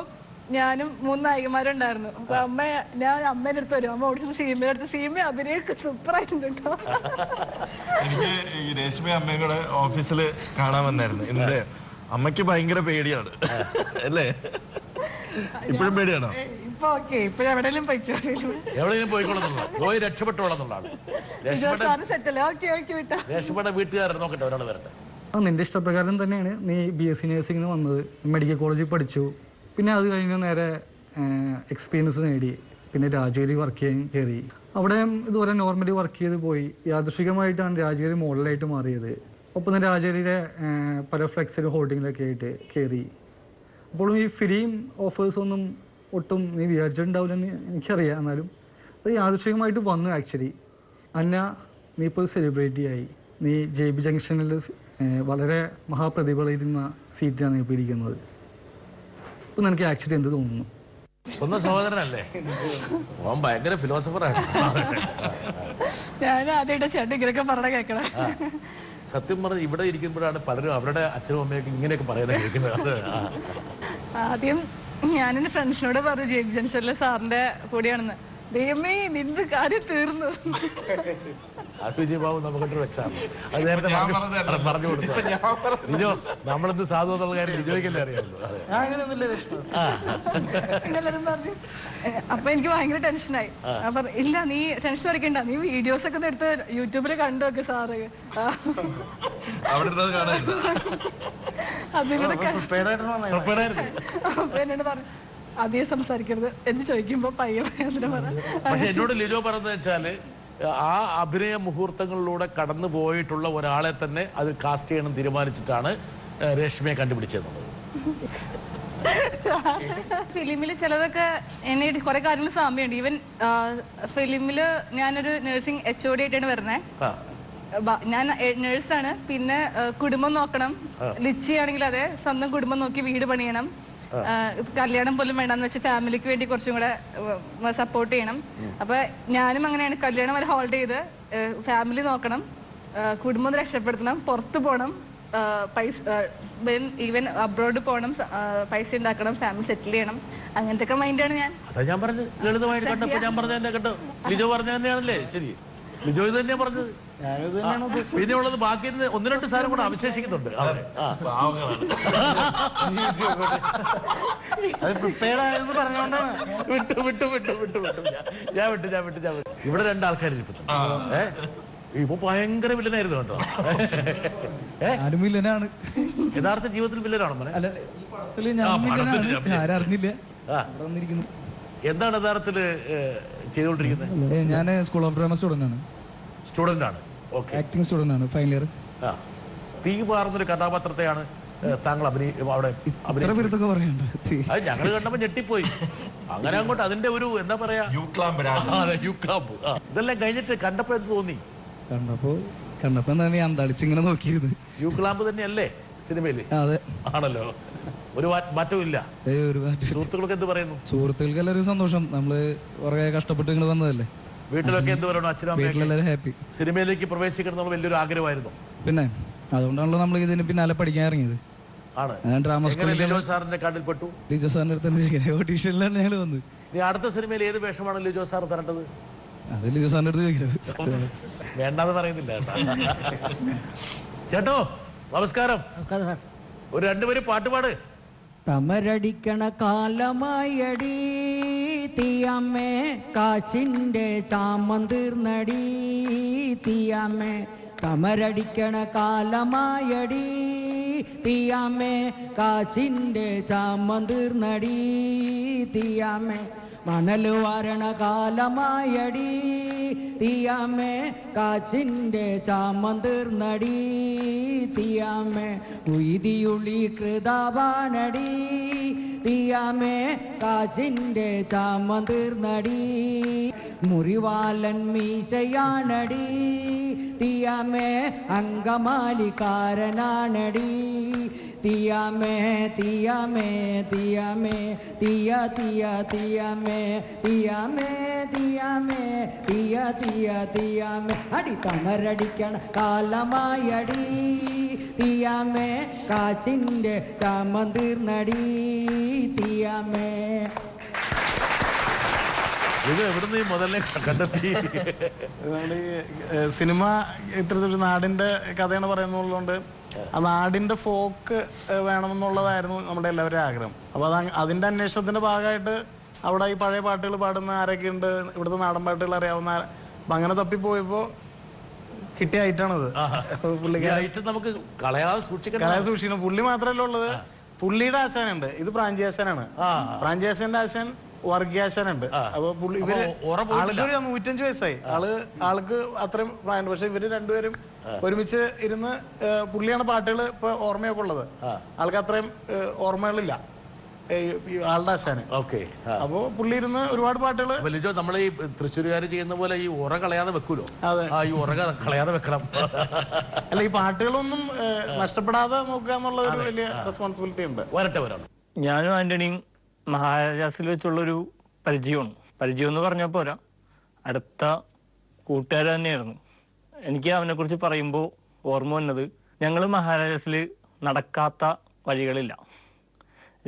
ഞാനും 3 നായികമാരുണ്ടായിരുന്നു. അപ്പൊ ഞാൻ അമ്മേന്റെ അടുത്ത് വരും. അമ്മ ഓടിച്ചത് സീമയുടെ അടുത്ത് സീമ അഭിനയൊക്കെ സൂപ്പറായിട്ടുണ്ട് കേട്ടോ. എനിക്ക് ഈ രേഷ്മ അമ്മയും കൂടെ ഓഫീസില് കാണാൻ വന്നായിരുന്നു. എന്റെ അമ്മയ്ക്ക് ഭയങ്കര പേടിയാണ് അല്ലേ? ഇപ്പോഴും പേടിയാണോ? എവിടെയെങ്കിലും പോയിക്കോളെന്നുള്ള പോയി രക്ഷപ്പെട്ടോളെന്നുള്ളതാണ്. രക്ഷപ്പെട്ട വീട്ടുകാരെ നോക്കട്ടെ, ഒരാൾ വരട്ടെ. നിന്റെ ഇഷ്ടപ്രകാരം തന്നെയാണ് നീ BSc നഴ്സിംഗിന് വന്നത്. മെഡിക്കൽ കോളേജിൽ പഠിച്ചു. പിന്നെ അത് കഴിഞ്ഞ് നേരെ എക്സ്പീരിയൻസ് നേടി. പിന്നെ രാജഗിരി വർക്ക് ചെയ്യാൻ കയറി. അവിടെ ഇതുപോലെ നോർമലി വർക്ക് ചെയ്ത് പോയി. യാദൃശികമായിട്ടാണ് രാജഗിരി മോഡലായിട്ട് മാറിയത്. ഒപ്പം തന്നെ രാജഗിരിയുടെ പല ഫ്ലെക്സിലും ഹോർഡിങ്ങിലൊക്കെ ആയിട്ട് കയറി. അപ്പോഴും ഈ ഫിലിം ഓഫേഴ്സൊന്നും ഒട്ടും നീ വിചാരിച്ചിട്ടുണ്ടാവില്ലെന്ന് എനിക്കറിയാം. എന്നാലും അത് യാദൃശികമായിട്ട് വന്നു. ആക്ച്വലി അന്ന നീ ഇപ്പോൾ സെലിബ്രിറ്റി ആയി. നീ JB ജംഗ്ഷനിൽ വളരെ മഹാപ്രതിഭകളിരുന്ന സീറ്റിലാണ് ഇപ്പോൾ ഇരിക്കുന്നത്. ഇപ്പം നിനക്ക് ആക്ച്വലി എന്ത് തോന്നുന്നു? സ്വന്തം സഹോദരനല്ലേ? ഓൻ ഭയങ്കര ഫിലോസഫറാണ്. ഞാൻ ആദ്യമായിട്ട് ചേട്ടൻ ഇങ്ങനെയൊക്കെ പറഞ്ഞ കേൾക്കണേ. സത്യം പറഞ്ഞ് ഇവിടെ ഇരിക്കുമ്പോഴാണ് പലരും അവരുടെ അച്ഛനും അമ്മയൊക്കെ ഇങ്ങനെയൊക്കെ പറയുന്നത് കേൾക്കുന്നത്. ആദ്യം ഞാനെന്റെ ഫ്രണ്ട്സിനോട് പറഞ്ഞു JB ജംഗ്ഷനിലെ സാറിന്റെ കൂടെയാണെന്ന്. ദൈവമേ, നിന്റെ കാര്യം തീർന്നു. അത് വിജയബാബു നമുക്കൊരു വെച്ചാണ്. അത് നേരത്തെ പറഞ്ഞു കൊടുത്തു. ലിജോ, നമ്മളെന്ത് സാധു എന്നുള്ള കാര്യം ലിജോയ്ക്കല്ലേ അറിയാമല്ലോ. പറഞ്ഞു. അപ്പൊ എനിക്ക് ഭയങ്കര ടെൻഷനായി. അപ്പൊ ഇല്ല, നീ ടെൻഷൻ അടിക്കണ്ട, നീ വീഡിയോസ് ഒക്കെ എടുത്ത് യൂട്യൂബിൽ കണ്ടു വെക്ക് സാറ്. അതിലൂടെ അപ്പൊ എന്നോട് പറഞ്ഞു അധികം സംസാരിക്കരുത് എന്ന് ചോദിക്കുമ്പോ പയ്യനെ പറഞ്ഞു. പക്ഷെ എന്നോട് ലിജോ പറഞ്ഞത് വെച്ചാല് ആ അഭിനയ മുഹൂർത്തങ്ങളിലൂടെ കടന്നു പോയിട്ടുള്ള ഒരാളെ തന്നെ അത് കാസ്റ്റ് ചെയ്യണം തീരുമാനിച്ചിട്ടാണ് രേഷ്മയെ കണ്ടുപിടിച്ചതെന്നുള്ളത്. ഫിലിമില് ചിലതൊക്കെ എന്നെ കുറെ കാര്യങ്ങൾ സാമ്യമുണ്ട്. ഈവൻ ഫിലിമില് ഞാനൊരു നഴ്സിംഗ് HOD ആയിട്ടാണ് വരുന്നത്. ഞാൻ നേഴ്സാണ്. പിന്നെ കുടുംബം നോക്കണം. ലിച്ചി ആണെങ്കിൽ അതെ, സ്വന്തം കുടുംബം നോക്കി വീട് പണിയണം. കല്യാണം പോലും വേണ്ടെന്ന് വെച്ച് ഫാമിലിക്ക് വേണ്ടി കുറച്ചും കൂടെ സപ്പോർട്ട് ചെയ്യണം. അപ്പൊ ഞാനും അങ്ങനെയാണ്. കല്യാണം വരെ ഹോൾഡ് ചെയ്ത് ഫാമിലി നോക്കണം, കുടുംബം രക്ഷപ്പെടുത്തണം, പുറത്തു പോകണം, പൈസ ഈവൻ അബ്രോഡ് പോകണം, പൈസ ഉണ്ടാക്കണം, ഫാമിലി സെറ്റിൽ ചെയ്യണം, അങ്ങനത്തെ ഒക്കെ മൈൻഡാണ് ഞാൻ. അതാ ഞാൻ പറഞ്ഞത്, ലളിതമായിട്ട് കണ്ടപ്പോ ഞാൻ പറഞ്ഞ തന്നെ കേട്ടോ. ലിജോ പറഞ്ഞ തന്നെയാണല്ലേ ശരി. ലിജോ ഇത് തന്നെയാ പറഞ്ഞത്. പിന്നെ ഉള്ളത് ബാക്കി 1-2 സാധനം കൂടെ അവശേഷിക്കുന്നുണ്ട്. ഞാൻ വിട്ടു. ഇവിടെ 2 ആൾക്കാർ ഇരിക്കുന്നു. ഇപ്പൊ ഭയങ്കര വില്ലനായിരുന്നു കേട്ടോ. വില്ലനാണ് യഥാർത്ഥ ജീവിതത്തിൽ വില്ലനാണോ മോനെ? എന്താണ് യഥാർത്ഥത്തില് ചെയ്തുകൊണ്ടിരിക്കുന്നത്? ഞാൻ സ്കൂൾ ഓഫ് ഡ്രാമ സ്റ്റുഡന്റ് ആണ്. ആക്ടിംഗ് സ്റ്റുഡന്റ് ആണ്, ഫൈനൽ ഇയർ. തീ പാർന്നൊരു കഥാപാത്രത്തെയാണ് താങ്കൾ അവിടെ ഞങ്ങൾ കണ്ടപ്പോ ഞെട്ടിപ്പോയി. അങ്ങനെ അങ്ങോട്ട് അതിന്റെ ഒരു എന്താ പറയാ യുക്ലാമ്പ്. ഇതെല്ലാം കഴിഞ്ഞിട്ട് കണ്ടപ്പോ എന്ത് തോന്നി? കണ്ടപ്പോ എന്താണ് അന്തളിച്ചിങ്ങനെ നോക്കിയിരുന്നു. യുക്ലാമ്പ് തന്നെയല്ലേ സിനിമയില്? ആണല്ലോ, ഒരു മാറ്റവും ഇല്ല. സുഹൃത്തുക്കൾക്ക് എന്ത് പറയുന്നു? സുഹൃത്തുക്കൾക്ക് എല്ലാവരും സന്തോഷം. നമ്മള് കുറെ കഷ്ടപ്പെട്ട് ഇങ്ങനെ വന്നതല്ലേ. വീട്ടിലൊക്കെ എന്ത് പറയണു? അച്ഛനും ഹാപ്പി. സിനിമയിലേക്ക് പ്രവേശിക്കണം എന്നുള്ള വലിയൊരു ആഗ്രഹമായിരുന്നു. പിന്നെ അതുകൊണ്ടാണല്ലോ നമ്മൾ ഇതിന് പിന്നാലെ പഠിക്കാൻ ഇറങ്ങിയത്. ഡ്രാമ സ്കൂളിൽ ലിജോ സാറിന്റെ കണ്ണിൽ പെട്ടു. ലിജോ സാറിന്റെ അടുത്ത് ഓഡീഷനിലാണ് ഞങ്ങൾ വന്നത്. ഇനി അടുത്ത സിനിമയിൽ ഏത് വേഷമാണ് ലിജോ സാർ തരേണ്ടത്? അത് ലിജോ സാറിന്റെ അടുത്ത് ചോദിക്കുന്നത്. വേണ്ടാന്ന് പറയുന്നില്ല ചേട്ടോ. നമസ്കാരം. ഒരു 2 പേര് പാട്ടുപാട്. തമരടിക്കണ കാലമായടി തീയമ്മേ, കാശിൻ്റെ ചാമന്തീർന്നടി തീയമ്മേ. തമരടിക്കണ കാലമായടി തീയമ്മേ, കാശിൻ്റെ ചാമന്തീർന്നടി തീയമ്മേ. മണൽ വാരണ കാലമായടി തീയമ്മേ, കാശിൻ്റെ ചാമന്തീർന്നടി തീയമ്മേ. ഉയ്തിയുളി കൃതാവാണടി തീയമ്മേ, കാശിൻ്റെ ചാമന്തീർന്നടി. മുറിവാലൻ മീച്ചയാണടി തീയമ്മേ, അങ്കമാലിക്കാരനാണടി തീയമ്മേ. തീയമ്മേ തീയമ്മേ തീയ തീയ തീയമ്മേ തീയമ്മേ തീയമ്മേ തീയ തീയ തീയമ്മേ. അടി തമരടിക്കണ കാലമായടി തീയമ്മേ, കാച്ചിൻ്റെ ചാമന്തീർന്നടി തീയമ്മേ. ഇത് എവിടുന്ന് ഈ മുതലേ കണ്ടെത്തി? സിനിമ ഇത്തരത്തിലൊരു നാടിന്റെ കഥയാണ് പറയുന്നതുകൊണ്ട് ആ നാടിന്റെ ഫോക്ക് വേണമെന്നുള്ളതായിരുന്നു നമ്മുടെ എല്ലാവരും ആഗ്രഹം. അപ്പോൾ അതിന്റെ അന്വേഷണത്തിന്റെ ഭാഗമായിട്ട് അവിടെ ഈ പഴയ പാട്ടുകൾ പാടുന്ന ആരൊക്കെ ഉണ്ട്, ഇവിടുത്തെ നാടൻ പാട്ടുകൾ അറിയാവുന്ന, അപ്പം അങ്ങനെ തപ്പിപ്പോയപ്പോൾ കിട്ടിയ ഐറ്റാണത്. നമുക്ക് കളയാതെ സൂക്ഷിക്കണം. പുള്ളി മാത്രമല്ല ഉള്ളത്, പുള്ളിയുടെ ആശാനുണ്ട്. ഇത് പ്രാഞ്ചി ആശാനാണ്. പ്രാഞ്ചി ആശാന്റെ ആശാൻ വർഗീയാശാനുണ്ട്. അപ്പൊ പുള്ളി ആൾക്കൊരു 105 വയസ്സായി. ആൾക്ക് അത്രയും പ്രായം. പക്ഷെ ഇവര് രണ്ടുപേരും ഒരുമിച്ച് ഇരുന്ന് പുള്ളിയാണ് പാട്ടുകൾ ഇപ്പൊ ഓർമ്മയൊക്കെ ഉള്ളത്. ആൾക്ക് അത്രയും ഓർമ്മകളില്ല ആളുടെ ആശാന്. അപ്പൊ പുള്ളി ഇരുന്ന് ഒരുപാട് പാട്ടുകൾ. നമ്മൾ ഈ തൃശ്ശൂരുകാര് ചെയ്യുന്ന പോലെ ഈ ഉറ കളയാതെ വെക്കൂലോ? ഈ ഉറ കളയാതെ വെക്കണം. അല്ല, ഈ പാട്ടുകളൊന്നും നഷ്ടപ്പെടാതെ നോക്കുക എന്നുള്ള ഒരു വലിയ റെസ്പോൺസിബിലിറ്റി ഉണ്ട്. ഞാനും ആന്റണിയും മഹാരാജാസിൽ വെച്ചുള്ളൊരു പരിചയം എന്ന് പറഞ്ഞാൽ പോരാ, അടുത്ത കൂട്ടുകാർ തന്നെയായിരുന്നു. എനിക്ക് അവനെക്കുറിച്ച് പറയുമ്പോൾ ഓർമ്മ വന്നത്, ഞങ്ങൾ മഹാരാജാസിൽ നടക്കാത്ത വഴികളില്ല.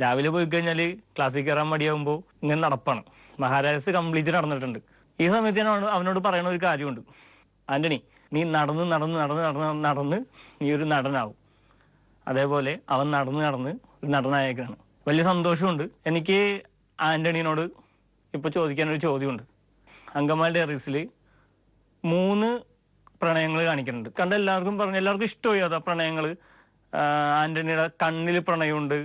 രാവിലെ പോയി കഴിഞ്ഞാൽ ക്ലാസ്സിൽ കയറാൻ മടിയാകുമ്പോൾ ഇങ്ങനെ നടപ്പാണ്. മഹാരാജാസ് കംപ്ലീറ്റ് നടന്നിട്ടുണ്ട്. ഈ സമയത്ത് ഞാൻ അവനോട് പറയുന്ന ഒരു കാര്യമുണ്ട്, ആന്റണി നീ നടന്ന് നടന്ന് നടന്ന് നടന്ന് നടന്ന് നീ ഒരു നടനാവും. അതേപോലെ അവൻ നടന്ന് നടന്ന് ഒരു നടനായേക്കാണ്. വലിയ സന്തോഷമുണ്ട്. എനിക്ക് ആന്റണീനോട് ഇപ്പോൾ ചോദിക്കാനൊരു ചോദ്യമുണ്ട്. അങ്കമാലി ഡയറീസിൽ 3 പ്രണയങ്ങൾ കാണിക്കുന്നുണ്ട്. കണ്ട എല്ലാവർക്കും ഇഷ്ടമായി അത് പ്രണയങ്ങൾ. ആന്റണിയുടെ കണ്ണിൽ പ്രണയമുണ്ട്,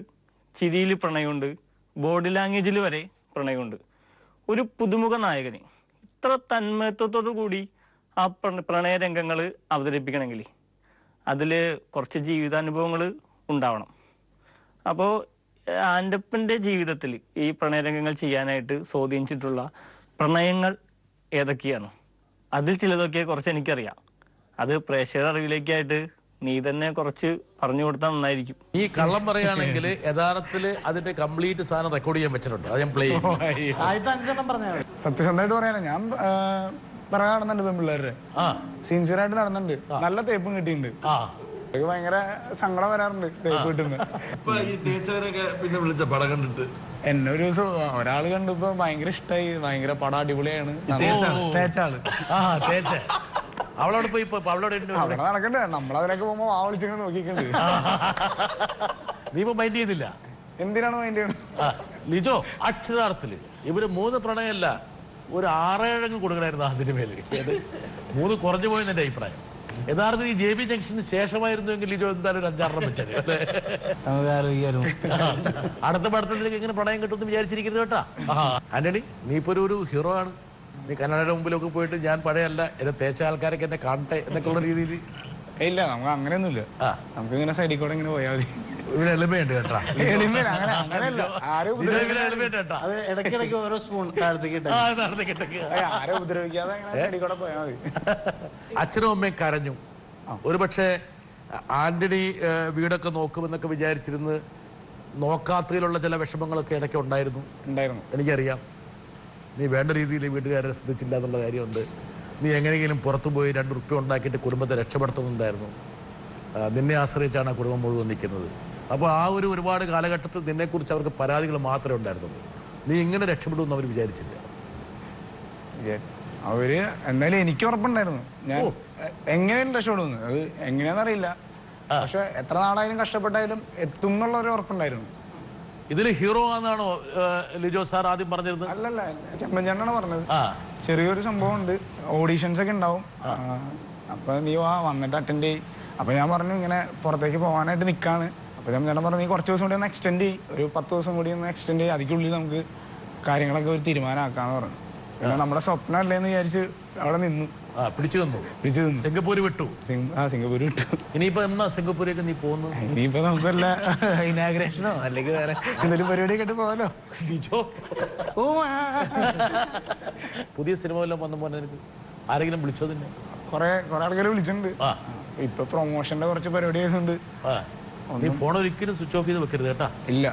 ചിരിയിൽ പ്രണയമുണ്ട്, ബോഡി ലാംഗ്വേജിൽ വരെ പ്രണയമുണ്ട്. ഒരു പുതുമുഖ നായകന് ഇത്ര തന്മയത്വത്തോടു കൂടി ആ പ്രണയരംഗങ്ങൾ അവതരിപ്പിക്കണമെങ്കിൽ അതിൽ കുറച്ച് ജീവിതാനുഭവങ്ങൾ ഉണ്ടാവണം. അപ്പോൾ ആൻ്റപ്പൻ്റെ ജീവിതത്തിൽ ഈ പ്രണയരംഗങ്ങൾ ചെയ്യാനായിട്ട് സ്വാധീനിച്ചിട്ടുള്ള പ്രണയങ്ങൾ ഏതൊക്കെയാണ്? അതിൽ ചിലതൊക്കെ കുറച്ച് എനിക്കറിയാം. അത് പ്രേക്ഷകർ അറിവിലേക്കായിട്ട് നീ തന്നെ കുറച്ച് പറഞ്ഞു കൊടുത്താൽ നന്നായിരിക്കും. ഈ കള്ളം പറയുകയാണെങ്കിൽ യഥാർത്ഥത്തില് അതിന്റെ കംപ്ലീറ്റ് സാധനം റെക്കോർഡ് ചെയ്യാൻ വെച്ചിട്ടുണ്ട്. അത് ഞാൻ പ്ലേ സത്യസന്ധമായിട്ട് പറയാനാ, ഞാൻ പറയാണെന്നുണ്ട് പെൺപിള്ളേരുടെ സിൻസിയറായിട്ട് നടന്നുണ്ട്. നല്ല തേപ്പും കിട്ടിയിട്ടുണ്ട്. ഭയങ്കര സങ്കടം വരാറുണ്ട് വീട്ടിൽ ഇപ്പൊ ഈ തേച്ചവരൊക്കെ പിന്നെ വിളിച്ച പടം കണ്ടിട്ട് എന്നെ ഒരു ദിവസം ഒരാൾ കണ്ടപ്പോ ഭയങ്കര ഇഷ്ടമായി, ഭയങ്കര പടം അടിപൊളിയാണ്. തേച്ചാള് അവളോട് പോയി അവളോട് അവിടെ നടക്കണ്ടേ, നമ്മളതിലൊക്കെ പോകുമ്പോ ആ വിളിച്ചിങ്ങനെ നോക്കിക്കണ്ട്. നീ ഇപ്പൊ മൈൻഡ് ചെയ്തില്ല? എന്തിനാണ് മൈൻഡ് ചെയ്യണം? ലിജോ, അക്ഷരാർത്ഥത്തില് ഇവര് 3 പ്രണയമല്ല, ഒരു 6-7 കൊടുക്കണായിരുന്നു ആ സിനിമയിൽ. 3 കുറഞ്ഞു പോയെന്ന് എന്റെ അഭിപ്രായം. യഥാർത്ഥത്തിൽ ഈ JB ജംഗ്ഷന് ശേഷമായിരുന്നുവെങ്കിൽ ലിജോ എന്തായാലും ഒരു 5-6 വെച്ചത്. അടുത്ത പടത്തിലേക്ക് ഇങ്ങനെ പ്രണയം കിട്ടുമെന്ന് വിചാരിച്ചിരിക്കുന്നത് കേട്ടാ. ആന്റണി, നീ ഇപ്പൊ ഒരു ഹീറോ ആണ്. നീ കന്നഡയുടെ മുമ്പിലൊക്കെ പോയിട്ട് ഞാൻ പഴയല്ല, എന്നെ തേച്ച ആൾക്കാരൊക്കെ എന്നെ കാണട്ടെ എന്നൊക്കെ ഉള്ള രീതിയിൽ. ഇല്ല, നമുക്ക് അങ്ങനെയൊന്നുമില്ല. നമുക്ക് ഇങ്ങനെ സൈഡിൽ കൂടെ ഇങ്ങനെ പോയാൽ മതി. ഇവിടെ എളിമയുണ്ട് കേട്ടാ. അത് ഇടയ്ക്കിടയ്ക്ക് ഓരോ സ്പൂൺ താഴത്തേക്ക് ആരെ ഉപദ്രവിക്കാതെ സൈഡിൽ കൂടെ പോയാൽ മതി. അച്ഛനും അമ്മയും കരഞ്ഞു. ഒരുപക്ഷെ ആന്റണി വീടൊക്കെ നോക്കുമെന്നൊക്കെ വിചാരിച്ചിരുന്ന് നോക്കാത്തതിലുള്ള ചില വിഷമങ്ങളൊക്കെ ഇടയ്ക്ക് ഉണ്ടായിരുന്നു. എനിക്കറിയാം. നീ വേണ്ട രീതിയിൽ വീട്ടുകാരെ ശ്രദ്ധിച്ചില്ല എന്നുള്ള കാര്യമുണ്ട്. നീ എങ്ങനെയെങ്കിലും പുറത്തു പോയി 2 ഉറുപ്പ്യ ഉണ്ടാക്കിയിട്ട് കുടുംബത്തെ രക്ഷപ്പെടുത്തുന്നുണ്ടായിരുന്നു. നിന്നെ ആശ്രയിച്ചാണ് ആ കുടുംബം മുഴുവൻ നിൽക്കുന്നത്. അപ്പോൾ ആ ഒരുപാട് കാലഘട്ടത്തിൽ നിന്നെക്കുറിച്ച് അവർക്ക് പരാതികൾ മാത്രമേ ഉണ്ടായിരുന്നുള്ളൂ. നീ ഇങ്ങനെ രക്ഷപ്പെടുമെന്ന് അവർ വിചാരിച്ചില്ല. അവര് എന്തായാലും എനിക്ക് ഉറപ്പുണ്ടായിരുന്നു ഞാൻ എങ്ങനെയും രക്ഷപ്പെടുന്നു. അത് എങ്ങനെയാണെന്നറിയില്ല, പക്ഷെ എത്ര നാളായാലും കഷ്ടപ്പെട്ടായാലും എത്തും എന്നുള്ള ഒരു ഉറപ്പുണ്ടായിരുന്നു. ഇതിൽ ഹീറോ ആണെന്നാണോ ലിജോ സാർ ആദ്യം പറഞ്ഞിരുന്നത്? അല്ലല്ല, ചെമ്പൻചേട്ടനാണ് പറഞ്ഞത്. ചെറിയൊരു സംഭവം ഉണ്ട്, ഓഡീഷൻസ് ഒക്കെ ഉണ്ടാവും, അപ്പൊ നീ വന്നിട്ട് അറ്റൻഡ് ചെയ്യും. അപ്പൊ ഞാൻ പറഞ്ഞു ഇങ്ങനെ പുറത്തേക്ക് പോകാനായിട്ട് നിൽക്കാണ്. അപ്പൊ ചെമ്പൻചേട്ടൻ പറഞ്ഞു നീ കുറച്ച് ദിവസം കൂടി ഒന്ന് എക്സ്റ്റെൻഡ് ചെയ്യും, ഒരു 10 ദിവസം കൂടി ഒന്ന് എക്സ്റ്റെൻഡ് ചെയ്യും, അതിക്കുള്ളിൽ നമുക്ക് കാര്യങ്ങളൊക്കെ ഒരു തീരുമാനമാക്കാന്ന് പറഞ്ഞു. പിന്നെ നമ്മുടെ സ്വപ്നം അല്ലേന്ന് വിചാരിച്ച് അവിടെ നിന്നു. പിടിച്ചു തന്നു. സിംഗപ്പൂർ വിട്ടു. സിംഗപ്പൂർ വിട്ടു. ഇനിയിപ്പോ എന്നാ സിംഗപ്പൂരേക്ക് നീ പോകുന്നു? ഇനിയിപ്പോ നമുക്കല്ല ഇനാഗ്രേഷനോ അല്ലെങ്കിൽ വേറെ എന്തെങ്കിലും പരിപാടിയൊക്കെ ആയിട്ട് പോകാലോ. പുതിയ സിനിമ എല്ലാം വന്ന പോലെ നിനക്ക് ആരെങ്കിലും വിളിച്ചോ? തന്നെ കുറെ ആൾക്കാരെ വിളിച്ചിട്ടുണ്ട്. ഇപ്പൊ പ്രൊമോഷന്റെ കുറച്ച് പരിപാടി ചെയ്യുന്നുണ്ട്. നീ ഫോൺ ഒരിക്കലും സ്വിച്ച് ഓഫ് ചെയ്ത് വെക്കരുത് കേട്ടാ. ഇല്ല,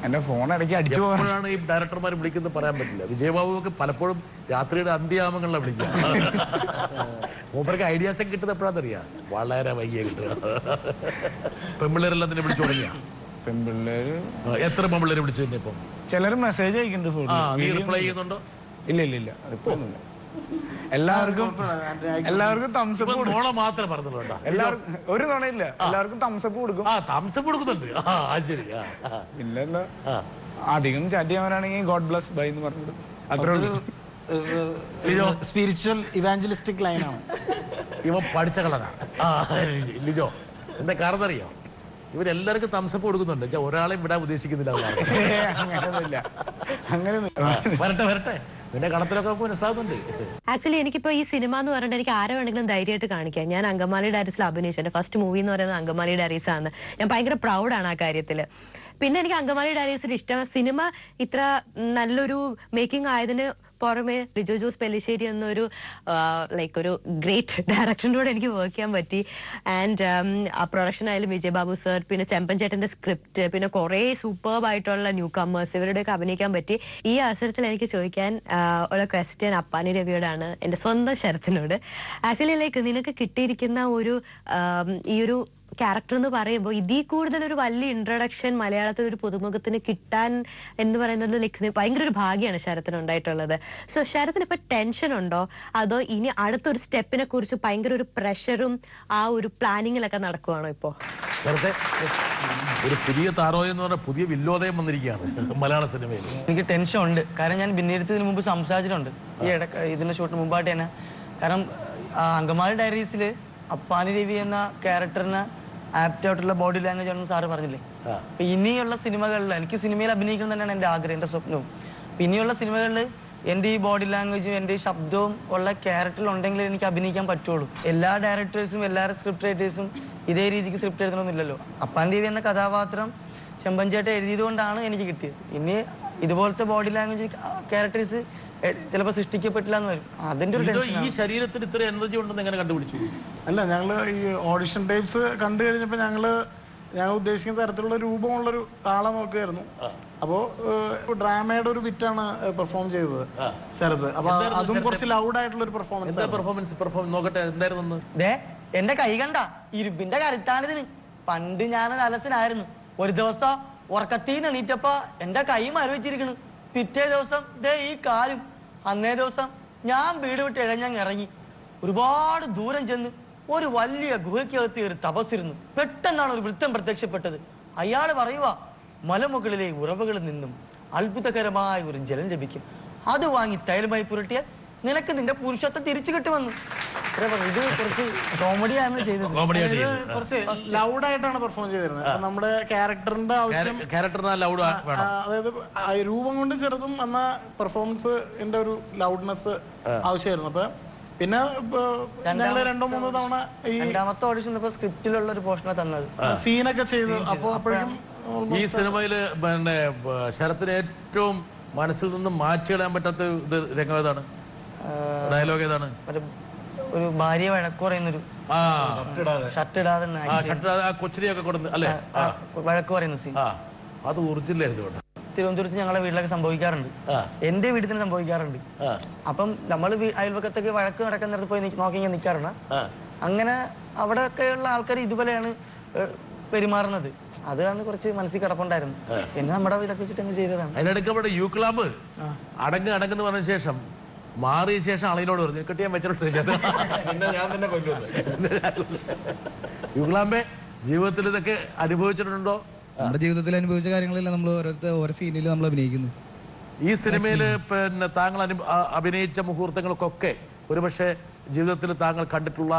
എന്റെ ഫോൺ ഇടയ്ക്ക് അടിച്ചു പോകാനാണ് ഈ ഡയറക്ടർമാർ വിളിക്കുന്നത് പറയാൻ പറ്റില്ല. വിജയബാബു ഒക്കെ പലപ്പോഴും രാത്രിയുടെ അന്ത്യയാമങ്ങളിലാണ് വിളിക്കുക. മൂപ്പർക്ക് ഐഡിയാസ് ഒക്കെ കിട്ടുന്നത് എപ്പോഴാന്നറിയാം, വളരെ വൈകിയ കിട്ടുക. പെമ്പിള്ളേരെല്ലാം തന്നെ വിളിച്ചു തുടങ്ങിയ പെമ്പിള്ളേര് എത്ര പെമ്പിള്ളേരെ വിളിച്ചു തന്നെ ഇപ്പം? ചിലര് മെസ്സേജ് അയക്കുന്നുണ്ട്. നീ റിപ്ലൈ ചെയ്യുന്നുണ്ടോ? ഇല്ല റിപ്ലൈ ഒന്നുമില്ല. എല്ലാവർക്കും തംസപ്പ് മാത്രമേ പറഞ്ഞുള്ളൂ. എല്ലാവർക്കും ഒരു നുണയില്ല, എല്ലാവർക്കും തംസപ്പ് കൊടുക്കും. തംസപ്പ് കൊടുക്കുന്നുണ്ട്. ഇല്ല, അധികം ചാറ്റ് ചെയ്യാനാണെങ്കിൽ ഗോഡ് ബ്ലസ് ബൈ എന്ന് പറഞ്ഞിട്ട് അത്രേ ഉള്ളൂ. സ്പിരിച്വൽ ഇവാഞ്ചലിസ്റ്റിക് ലൈനാണ്. ഇവൻ പഠിച്ച കളറാണ് ലിജോ. എന്താ കാരണം അറിയോ? ഇവരെല്ലാവർക്കും തംസപ്പ് കൊടുക്കുന്നുണ്ട്, ഒരാളെയും വിടാൻ ഉദ്ദേശിക്കുന്നില്ല. വരട്ടെ നിന്റെ കടത്തിലൊക്കെ മനസ്സിലാകുന്നുണ്ട്. ആക്ച്വലി എനിക്കിപ്പോൾ ഈ സിനിമ എന്ന് പറഞ്ഞിട്ട് എനിക്ക് ആരെ വേണമെങ്കിലും ധൈര്യമായിട്ട് കാണിക്കാം. ഞാൻ അങ്കമാലി ഡയറീസിൽ അഭിനയിച്ചു. എൻ്റെ ഫസ്റ്റ് മൂവി എന്ന് പറയുന്നത് അങ്കമാലി ഡയറീസ് ആണ്. ഞാൻ ഭയങ്കര പ്രൗഡാണ് ആ കാര്യത്തിൽ. പിന്നെ എനിക്ക് അങ്കമാലി ഡയറീസിൽ ഇഷ്ടം സിനിമ ഇത്ര നല്ലൊരു മേക്കിംഗ് ആയതിന് പുറമെ ലിജോ ജോസ് പെല്ലിശ്ശേരി എന്നൊരു ഒരു ഗ്രേറ്റ് ഡയറക്ടറിൻ്റെ കൂടെ എനിക്ക് വർക്ക് ചെയ്യാൻ പറ്റി. ആൻഡ് ആ പ്രൊഡക്ഷൻ ആയാലും വിജയബാബു സർ, പിന്നെ ചെമ്പൻ ചേട്ടൻ്റെ സ്ക്രിപ്റ്റ്, പിന്നെ കുറേ സൂപ്പർബായിട്ടുള്ള ന്യൂ കമ്മേഴ്സ്, ഇവരുടെയൊക്കെ അഭിനയിക്കാൻ പറ്റി. ഈ അവസരത്തിൽ എനിക്ക് ചോദിക്കാൻ ഉള്ള ക്വസ്റ്റ്യൻ അപ്പാനി രവിയോടാണ്, എൻ്റെ സ്വന്തം ശരത്തിനോട്. ആക്ച്വലി നിനക്ക് കിട്ടിയിരിക്കുന്ന ഈ ഒരു ക്യാരക്ടർ എന്ന് പറയുമ്പോൾ ഇതിൽ കൂടുതൽ ഒരു വലിയ ഇൻട്രൊഡക്ഷൻ മലയാളത്തിൽ ഒരു പുതുമുഖത്തിന് കിട്ടാൻ എന്ന് പറയുന്നത് ഭയങ്കര ഒരു ഭാഗ്യമാണ് ശരത്തിന് ഉണ്ടായിട്ടുള്ളത്. സോ ശരത്തിന് ഇപ്പൊ ടെൻഷൻ ഉണ്ടോ, അതോ ഇനി അടുത്തൊരു സ്റ്റെപ്പിനെ കുറിച്ച് ഭയങ്കര ഒരു പ്രഷറും ആ ഒരു പ്ലാനിങ്ങിലൊക്കെ നടക്കുവാണോ ഇപ്പോ? ശരത്തെ, ഒരു പുതിയ താരോ എന്ന് പറഞ്ഞാൽ പുതിയ വില്ലോദയം വന്നിരിക്കുകയാണ് മലയാള സിനിമയിൽ. എനിക്ക് ടെൻഷൻ ഉണ്ട്, കാരണം ഞാൻ പിന്നീടത്തിന് മുമ്പ് സംസാരിച്ചിട്ടുണ്ട് ഈ ഇതിന്റെ ഷൂട്ടിന് മുമ്പായിട്ട് തന്നെ. കാരണം അങ്കമാലി ഡയറീസിൽ അപ്പാനി രവി എന്ന ക്യാരക്ടറിന് ആപ്റ്റായിട്ടുള്ള ബോഡി ലാംഗ്വേജ് ആണെന്ന് സാറ് പറഞ്ഞില്ലേ. അപ്പൊ ഇനിയുള്ള സിനിമകളിൽ എനിക്ക് സിനിമയിൽ അഭിനയിക്കണം തന്നെയാണ് എൻ്റെ ആഗ്രഹം, എൻ്റെ സ്വപ്നവും. ഇനിയുള്ള സിനിമകളിൽ എൻ്റെ ഈ ബോഡി ലാംഗ്വേജും എൻ്റെ ഈ ശബ്ദവും ഉള്ള ക്യാരക്ടറിൽ ഉണ്ടെങ്കിൽ എനിക്ക് അഭിനയിക്കാൻ പറ്റുള്ളൂ. എല്ലാ ഡയറക്ടേഴ്സും എല്ലാ സ്ക്രിപ്റ്റ് റൈറ്റേഴ്സും ഇതേ രീതിക്ക് സ്ക്രിപ്റ്റ് എഴുതണമെന്നില്ലല്ലോ. അപ്പാൻ ദേവി എന്ന കഥാപാത്രം ചെമ്പൻചേട്ടൻ എഴുതിയത് കൊണ്ടാണ് എനിക്ക് കിട്ടിയത്. ഇനി ഇതുപോലത്തെ ബോഡി ലാംഗ്വേജ് ക്യാരക്ടേഴ്സ് ചിലപ്പോൾ സൃഷ്ടിക്കപ്പെട്ടില്ല എന്ന് വരും. അതിന്റെ ഈ ശരീരത്തിന് ഇത്ര എനർജി ഉണ്ടെന്ന് എങ്ങനെ കണ്ടുപിടിച്ചു? അല്ല, ഞങ്ങൾ ഈ ഓഡിഷൻ ടൈപ്സ് കണ്ടു കഴിഞ്ഞപ്പോൾ ഞങ്ങൾ ഉദ്ദേശിക്കുന്ന തരത്തിലുള്ള രൂപമുള്ളൊരു ആളെ നോക്കുകയായിരുന്നു. അപ്പോൾ ഡ്രാമയുടെ ഒരു ബിറ്റാണ് പെർഫോം ചെയ്തത് ശരത്. അപ്പൊ അതും കുറച്ച് ലൗഡ് ആയിട്ടുള്ള ഒരു പെർഫോമൻസ് നോക്കട്ടെ എന്തായിരുന്നു. എന്റെ കൈ കണ്ട ഇരുമ്പിന്റെ കരുത്താണിതിന്. പണ്ട് ഞാനൊരു അലസനായിരുന്നു. ഒരു ദിവസം ഉറക്കത്തീന്ന് എണീറ്റപ്പോ എന്റെ കൈ മരവിച്ചിരിക്കണ്. പിറ്റേ ദിവസം ദേ ഈ കാലും. അന്നേ ദിവസം ഞാൻ വീട് വിട്ട് ഇഴഞ്ഞങ്ങ് ഇറങ്ങി. ഒരുപാട് ദൂരം ചെന്ന് ഒരു വലിയ ഗുഹയ്ക്കകത്ത് കയറി തപസ്സിരുന്നു. പെട്ടെന്നാണ് ഒരു വൃത്തം പ്രത്യക്ഷപ്പെട്ടത്. അയാൾ പറയുക, മലമുകളിലെ ഉറവുകളിൽ നിന്നും അത്ഭുതകരമായ ഒരു ജലം ലഭിക്കും. അത് വാങ്ങി തൈലമായി പുരട്ടിയാൽ നിനക്ക് നിന്റെ പുരുഷത്വം തിരിച്ചു കിട്ടുമെന്ന്. ഇത് കുറച്ച് കോമഡിയാണ് ചെയ്തത്. കുറച്ച് ലൗഡായിട്ടാണ് പെർഫോം ചെയ്തിരുന്നത്. നമ്മുടെ ക്യാരക്ടറിന്റെ ആവശ്യം, അതായത് രൂപം കൊണ്ട് ചെറുതും എന്നാ പെർഫോമൻസിന്റെ ഒരു ലൗഡ്നെസ് ആവശ്യമായിരുന്നു. അപ്പൊ പിന്നെ ഞങ്ങള് 2-3 തവണ ഈ രണ്ടാമത്തെ ഓഡിഷൻ സ്ക്രിപ്റ്റിലുള്ള ഒരു പോർഷനെ തന്നത് സീനൊക്കെ ചെയ്തു. അപ്പൊ അപ്പോഴേക്കും ഈ സിനിമയില് പിന്നെ ശരത്തിന് ഏറ്റവും മനസ്സിൽ നിന്നും മാറ്റി കളയാൻ പറ്റാത്ത ഇത് രംഗം ഏതാണ്? ഡയലോഗ് ഏതാണ്? ഒരു ഭാര്യ വഴക്ക് പറയുന്നൊരു ഷർട്ട് ഇടാതെ കൊച്ചിനെയൊക്കെ കൊടുത്ത് അല്ലേ വഴക്ക് പറയുന്ന സീൻ. അത് ഒറിജിനലായിരുന്നു. തിരുവനന്തപുരത്ത് ഞങ്ങളെ വീട്ടിലൊക്കെ സംഭവിക്കാറുണ്ട്. എന്റെ വീട്ടിൽ തന്നെ സംഭവിക്കാറുണ്ട്. അപ്പം നമ്മൾ അയൽപക്കത്തൊക്കെ വഴക്ക് നടക്കാൻ നേരത്ത് പോയി നോക്കി നിൽക്കാറുണ്ട്. അങ്ങനെ അവിടെയൊക്കെയുള്ള ആൾക്കാർ ഇതുപോലെയാണ് പെരുമാറുന്നത്. അതാണ് കുറച്ച് മനസ്സിൽ കിടപ്പുണ്ടായിരുന്നു. പിന്നെ നമ്മുടെ ഇതൊക്കെ വെച്ചിട്ട് ചെയ്തതാണ്. അതിനിടയ്ക്ക് അവിടെ യൂക്ലാമ്പ് അടങ്ങെന്ന് പറഞ്ഞ ശേഷം മാറിയ ശേഷം ആളിനോട് പറഞ്ഞു കെട്ടിയാൻ വെച്ചിട്ടില്ല. യുഗ്ലാമ്പെ ജീവിതത്തിൽ ഇതൊക്കെ അനുഭവിച്ചിട്ടുണ്ടോ? നമ്മുടെ ജീവിതത്തിൽ അനുഭവിച്ച കാര്യങ്ങളെല്ലാം നമ്മൾ ഓരോ സീനിൽ നമ്മൾ അഭിനയിക്കുന്നു. ഈ സിനിമയിൽ പിന്നെ താങ്കൾ അഭിനയിച്ച മുഹൂർത്തങ്ങൾക്കൊക്കെ ഒരുപക്ഷെ ജീവിതത്തിൽ താങ്കൾ കണ്ടിട്ടുള്ള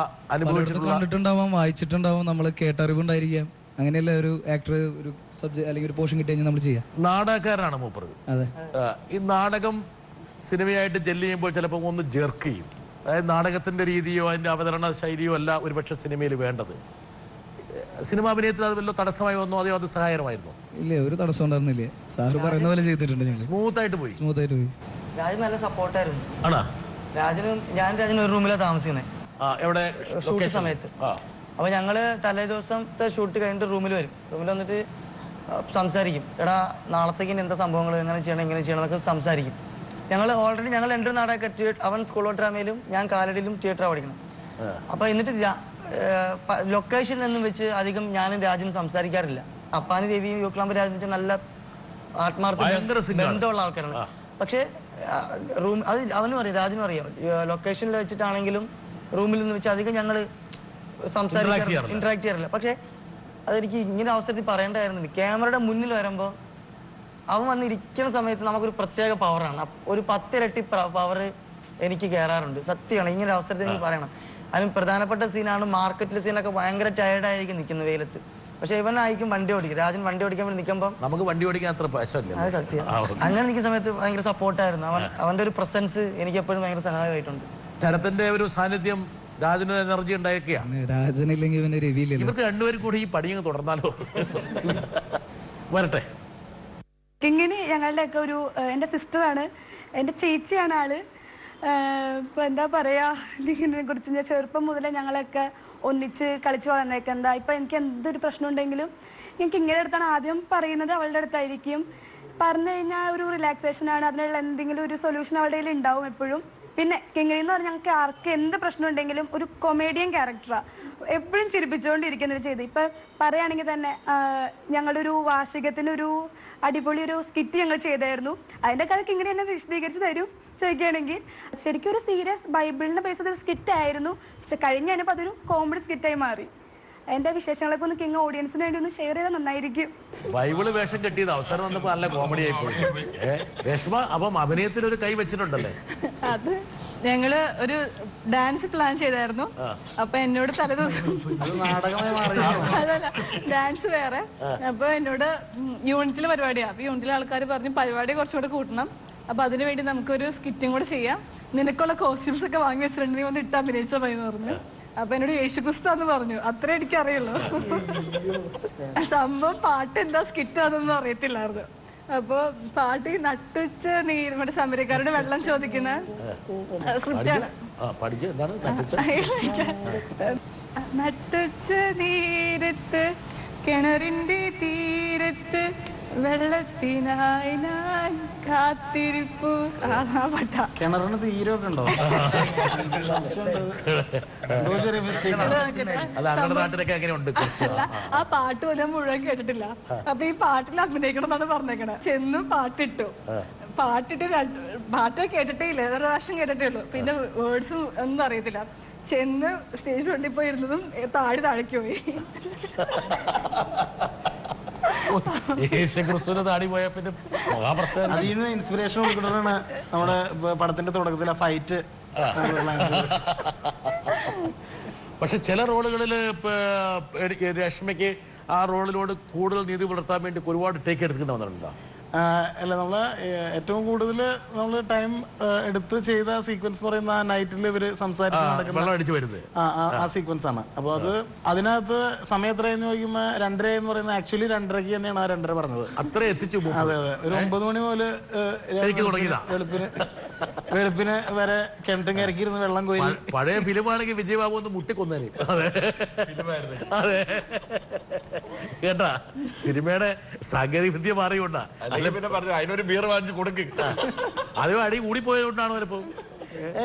കണ്ടിട്ടുണ്ടാവാം, വായിച്ചിട്ടുണ്ടാവാം, നമ്മൾ കേട്ടറിവുണ്ടായിരിക്കാം. അങ്ങനെയല്ല ഒരു ആക്ടർ ഒരു സബ്ജക്ട് അല്ലെങ്കിൽ ഒരു പോർഷൻ കിട്ടി കഴിഞ്ഞാൽ നമ്മൾ ചെയ്യാം. നാടകക്കാരനാണ് മൂപ്പറ്. അതെ. ഈ നാടകം സിനിമയായിട്ട് ജെല്ല് ചെയ്യുമ്പോൾ ചിലപ്പോൾ ഒന്ന് ജെർക്ക് ചെയ്യും. അതായത് നാടകത്തിന്റെ രീതിയോ അതിന്റെ അവതരണ ശൈലിയോ അല്ല ഒരുപക്ഷെ സിനിമയിൽ വേണ്ടത്. സിനിമാ അഭിനയത്തിൽ അത് വല്ല തടസ്സമായി വന്നോ അതെയോ അത് സഹായകരമായിരുന്നു? ഇല്ല, ഒരു തടസ്സം ഉണ്ടായിരുന്നില്ല. സാറ് പറയുന്ന പോലെ ചെയ്തിട്ടുണ്ട്. സ്മൂത്ത് ആയിട്ട് പോയി. രാജൻ നല്ല സപ്പോർട്ടായിരുന്നു. ആണോ? രാജന് ഒരു റൂമിലാണ് താമസിക്കുന്നത് ഷൂട്ട് സമയത്ത്. അപ്പൊ ഞങ്ങള് തലേ ദിവസത്തെ ഷൂട്ട് കഴിഞ്ഞിട്ട് റൂമിൽ വരും. റൂമിൽ വന്നിട്ട് സംസാരിക്കും. എടാ നാളത്തേക്ക് എന്താ സംഭവങ്ങൾ, എങ്ങനെ ചെയ്യണം എന്നൊക്കെ സംസാരിക്കും. ഞങ്ങൾ ഓൾറെഡി ഞങ്ങൾ എൻ്റെ നാടകമൊക്കെ അവൻ സ്കൂൾ ഓഫ് ഡ്രാമയിലും ഞാൻ കാലടിയിലും തിയേറ്ററാണ് പഠിക്കണം. അപ്പൊ എന്നിട്ട് ലൊക്കേഷനിൽ നിന്നും വെച്ച് അധികം ഞാനും രാജനും സംസാരിക്കാറില്ല. അപ്പാനി ദേവിയും യുക്ലാമ്പ് രാജൻ വെച്ചാൽ നല്ല ആത്മാർത്ഥ ബന്ധമുള്ള ആൾക്കാരാണ്. പക്ഷെ റൂം അത് അവനും അറിയാം, രാജനും അറിയാം. ലൊക്കേഷനിൽ വെച്ചിട്ടാണെങ്കിലും റൂമിൽ നിന്ന് വെച്ച് അധികം ഞങ്ങൾ സംസാരിക്കാറില്ല, ഇന്ററാക്ട് ചെയ്യാറില്ല. പക്ഷെ അതെനിക്ക് ഇങ്ങനെ അവസരത്തിൽ പറയേണ്ടതായിരുന്നു. ക്യാമറയുടെ മുന്നിൽ വരുമ്പോൾ അവൻ വന്നിരിക്കുന്ന സമയത്ത് നമുക്കൊരു പ്രത്യേക പവറാണ്. ഒരു 10 ഇരട്ടി പവർ എനിക്ക് കയറാറുണ്ട്. സത്യമാണ്. ഇങ്ങനെ അവസരത്തിൽ എനിക്ക് പറയണം. അതിന് പ്രധാനപ്പെട്ട സീനാണ് മാർക്കറ്റിലെ സീനൊക്കെ. ഭയങ്കര ടയർഡായിരിക്കും നിൽക്കുന്ന വെയിലത്ത്. പക്ഷെ ഇവനായിരിക്കും വണ്ടി ഓടിക്കും. രാജൻ വണ്ടി ഓടിക്കാൻ വേണ്ടി നിൽക്കുമ്പോൾ നമുക്ക് വണ്ടി ഓടിക്കാൻ അത്ര പശല്ല. അത് സത്യം. അങ്ങനെ നിൽക്കുന്ന സമയത്ത് ഭയങ്കര സപ്പോർട്ടായിരുന്നു. അവന്റെ ഒരു പ്രസൻസ് എനിക്ക് എപ്പോഴും ഭയങ്കര സഹായമായിട്ടുണ്ട്. ശരത്തിന്റെ ഒരു സാന്നിധ്യം രാജന് എനർജി ഉണ്ടായിരിക്കുകയാണ്. രാജനില്ലെങ്കിൽ പിന്നെ രവിയില്ല. ഇവർക്ക് രണ്ടുപേരും കൂടി ഈ പണിയങ്ങ് തുടർന്നാലോ? വരട്ടെ. ഇങ്ങനെ ഞങ്ങളുടെയൊക്കെ ഒരു എൻ്റെ സിസ്റ്ററാണ്, എൻ്റെ ചേച്ചിയാണ് ആള്. ഇപ്പോൾ എന്താ പറയുക, ഇതിനെ കുറിച്ച് ഞാൻ ചെറുപ്പം മുതലേ ഞങ്ങളൊക്കെ ഒന്നിച്ച് കളിച്ച് വളർന്നേക്കെന്താ. ഇപ്പം എനിക്ക് എന്തൊരു പ്രശ്നം ഉണ്ടെങ്കിലും എനിക്ക് ഇങ്ങനെ അടുത്താണ് ആദ്യം പറയുന്നത്, അവളുടെ അടുത്തായിരിക്കും. പറഞ്ഞു കഴിഞ്ഞാൽ ഒരു റിലാക്സേഷനാണ്. അതിനുള്ള എന്തെങ്കിലും ഒരു സൊല്യൂഷൻ അവളുടെ കയ്യിൽ ഉണ്ടാവും എപ്പോഴും. പിന്നെ കിങ്ങിണി എന്ന് പറഞ്ഞാൽ ഞങ്ങൾക്ക് ആർക്ക് എന്ത് പ്രശ്നം ഉണ്ടെങ്കിലും ഒരു കൊമേഡിയൻ ക്യാരക്ടറാണ്. എപ്പോഴും ചിരിപ്പിച്ചുകൊണ്ടിരിക്കുന്നൊരു ചെയ്ത്. ഇപ്പം പറയുകയാണെങ്കിൽ തന്നെ ഞങ്ങളൊരു വാർഷികത്തിനൊരു അടിപൊളി ഒരു സ്കിറ്റ് ഞങ്ങൾ ചെയ്തായിരുന്നു. അതിൻ്റെ കഥ കിങ്ങിണി എന്നെ വിശദീകരിച്ച് തരും ചോദിക്കുകയാണെങ്കിൽ. ശരിക്കും ഒരു സീരിയസ് ബൈബിളിനെ ബേസ് ചെയ്തൊരു സ്കിറ്റായിരുന്നു. പക്ഷെ കഴിഞ്ഞ കഴിഞ്ഞപ്പോൾ അതൊരു കോമഡി സ്കിറ്റായി മാറി. അതിൻ്റെ വിശേഷങ്ങളൊക്കെ ഒന്ന് കിങ് ഓഡിയൻസിന് വേണ്ടി ഒന്ന് ഷെയർ ചെയ്താൽ നന്നായിരിക്കും. ബൈബിള് വേഷം കെട്ടിയത് അവസരം വന്നപ്പോൾ നല്ല കോമഡി ആയിപ്പോയി. രേഷ്മ അപ്പം അഭിനയത്തിൽ ഒരു കൈ വെച്ചിട്ടുണ്ടല്ലേ? അത് ഞങ്ങള് ഒരു ഡാൻസ് പ്ലാൻ ചെയ്തായിരുന്നു. അപ്പൊ എന്നോട് തലേദിവസം അതല്ല ഡാൻസ് വേറെ. അപ്പൊ എന്നോട് യൂണിറ്റിലെ പരിപാടിയാണ്. അപ്പൊ യൂണിറ്റിലെ ആൾക്കാർ പറഞ്ഞു പരിപാടി കുറച്ചുകൂടെ കൂട്ടണം. അപ്പൊ അതിനു വേണ്ടി നമുക്കൊരു സ്കിറ്റും കൂടെ ചെയ്യാം. നിനക്കുള്ള കോസ്റ്റ്യൂംസ് ഒക്കെ വാങ്ങി വെച്ചിട്ടുണ്ട്, നീ വന്ന് ഇട്ട് അഭിനയിച്ചാൽ മതി എന്ന് പറഞ്ഞു. അപ്പൊ എന്നോട് യേശുക്രിസ്താന്ന് പറഞ്ഞു. അത്രേ എനിക്കറിയുള്ളൂ. സംഭവം പാട്ട് എന്താ സ്കിറ്റ് അതൊന്നും അറിയത്തില്ലായിരുന്നു. അപ്പൊ പാട്ട് നട്ടുച്ച് മറ്റേ സമരക്കാരുടെ വെള്ളം ചോദിക്കുന്ന സ്ക്രിപ്റ്റാണ്. നട്ടുച്ച നീരത്ത് കിണറിന്റെ തീരത്ത് വെള്ളത്തിനായി ഞാൻ കാത്തിരിപ്പു. പാട്ട കിണറിന് തീരമൊക്കെ ഉണ്ടോ? ആ പാട്ട് പോലെ മുഴുവൻ കേട്ടിട്ടില്ല. അപ്പൊ ഈ പാട്ടിൽ അഭിനയിക്കണം എന്നാണ് പറഞ്ഞേക്കണേ. ചെന്ന് പാട്ടിട്ടു. പാട്ട് കേട്ടിട്ടേ ഇല്ല, ഒരു പ്രാവശ്യം കേട്ടിട്ടേ ഉള്ളൂ. പിന്നെ വേർഡ്സും ഒന്നും അറിയത്തില്ല. ചെന്ന് സ്റ്റേജ് ഫ്രണ്ടിൽ പോയി ഇരുന്നതും താഴേക്ക് പോയി. താടി പോയ പിന്നെ അതിൽ നിന്ന് ഇൻസ്പിറേഷൻ കൊടുക്കുന്നതാണ് നമ്മുടെ പടത്തിന്റെ തുടക്കത്തിലെ ഫൈറ്റ്. പക്ഷെ ചില റോളുകളിൽ രശ്മിക്ക് ആ റോളിനോട് കൂടുതൽ നീതി പുലർത്താൻ വേണ്ടി ഒരുപാട് ടേക്ക് എടുക്കുന്ന വന്നിട്ടുണ്ടോ? അല്ല, നമ്മള് ഏറ്റവും കൂടുതൽ നമ്മൾ ടൈം എടുത്ത് ചെയ്ത സീക്വൻസ് എന്ന് പറയുന്ന നൈറ്റിൽ ഇവര് സംസാരിച്ച് നടക്കുന്ന ആ സീക്വൻസ് ആണ്. അപ്പൊ അത് അതിനകത്ത് സമയം എത്രയെന്ന് ചോദിക്കുമ്പോ 2:30 എന്ന് പറയുന്നത് ആക്ച്വലി 2:30 തന്നെയാണ് ആ 2:30 പറഞ്ഞത്. അത്ര എത്തിച്ചു. അതെ അതെ, ഒരു 9 മണി മുതല് വെളുപ്പിന് വരെ കിണറ്റും കരക്കിരുന്ന് വെള്ളം കോരി. പഴയ ഫിലിമാണെങ്കിൽ വിജയബാബു ഒന്ന് മുട്ടിക്കൊന്നേനെ. അതെ കേട്ടാ, സിനിമയുടെ സാങ്കേതിക വിദ്യ മാറിയോണ്ടാ. പിന്നെ പറഞ്ഞു അതിനൊരു ബിയർ വാങ്ങിച്ചു കൊടുക്കുക. അത് അടി കൂടി പോയതുകൊണ്ടാണ് ചിലപ്പോ.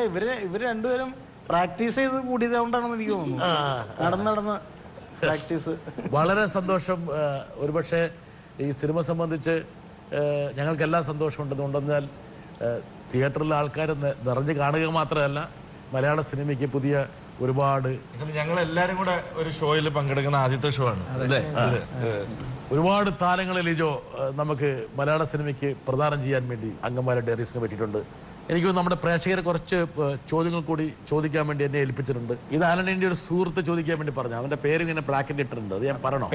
ഇവര് രണ്ടുപേരും പ്രാക്ടീസ് ചെയ്ത് കൂടിയതുകൊണ്ടാണെന്ന് എനിക്ക് തോന്നുന്നു. നടന്ന് പ്രാക്ടീസ്. വളരെ സന്തോഷം. ഒരുപക്ഷെ ഈ സിനിമ സംബന്ധിച്ച് ഞങ്ങൾക്കെല്ലാം സന്തോഷമുണ്ടെന്നുണ്ടെന്നാൽ തിയേറ്ററിലെ ആൾക്കാർ നിറഞ്ഞു കാണുക മാത്രമല്ല, മലയാള സിനിമയ്ക്ക് പുതിയ ഒരുപാട് ഞങ്ങൾ എല്ലാരും കൂടെ ഒരു ഷോയിൽ പങ്കെടുക്കുന്ന ആദ്യത്തെ ഷോ ആണ്. ഒരുപാട് താരങ്ങളെ ലിജോ നമുക്ക് മലയാള സിനിമയ്ക്ക് പ്രദാനം ചെയ്യാൻ വേണ്ടി അങ്കമാലി ഡയറീസിന് പറ്റിയിട്ടുണ്ട്. എനിക്ക് നമ്മുടെ പ്രേക്ഷകരെ കുറച്ച് ചോദ്യങ്ങൾ കൂടി ചോദിക്കാൻ വേണ്ടി എന്നെ ഏൽപ്പിച്ചിട്ടുണ്ട്. ഇത് ആന്റണിയുടെ ഒരു സുഹൃത്ത് ചോദിക്കാൻ വേണ്ടി പറഞ്ഞു. അവന്റെ പേര് ഇങ്ങനെ ബ്ലാക്കിൽ ഇട്ടിട്ടുണ്ട്. അത് ഞാൻ പറയണോ?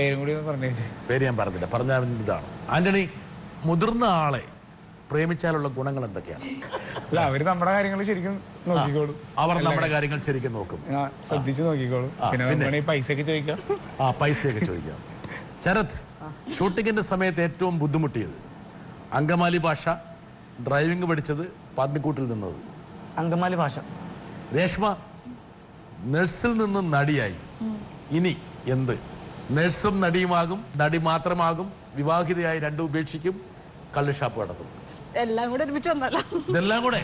പേര് ഞാൻ പറഞ്ഞില്ല, പറഞ്ഞ ഇതാണ്. ആന്റണി, മുതിർന്ന ആളെ പ്രേമിച്ചാലുള്ള ഗുണങ്ങൾ എന്തൊക്കെയാണ്? അവര് നമ്മുടെ കാര്യങ്ങൾ ശരിക്കും നോക്കിക്കോളും. അവർ നമ്മുടെ കാര്യങ്ങൾ ശരിക്കും നോക്കും, ശ്രദ്ധിച്ച് നോക്കിക്കോളും. പിന്നെ പൈസയൊക്കെ ചോദിക്കാം. പൈസയൊക്കെ ചോദിക്കാം. ശരത്, ഷൂട്ടിങ്ങിന്റെ സമയത്ത് ഏറ്റവും ബുദ്ധിമുട്ടിയത്? അങ്കമാലി ഭാഷ, ഡ്രൈവിംഗ് പഠിച്ചത്, പന്നിക്കൂട്ടിൽ നിന്നത്? അങ്കമാലി ഭാഷ. രേഷ്മ, നഴ്സിൽ നിന്ന് നടിയായി, ഇനി എന്ത്? നഴ്സും നടിയുമാകും, നടി മാത്രമാകും, വിവാഹിതയായി, രണ്ടും ഉപേക്ഷിക്കും, കള്ള് ഷാപ്പ് നടത്തും. എല്ലാം കൂടെ ഒരുമിച്ച് വന്നല്ലോ. ഇതെല്ലാം കൂടെ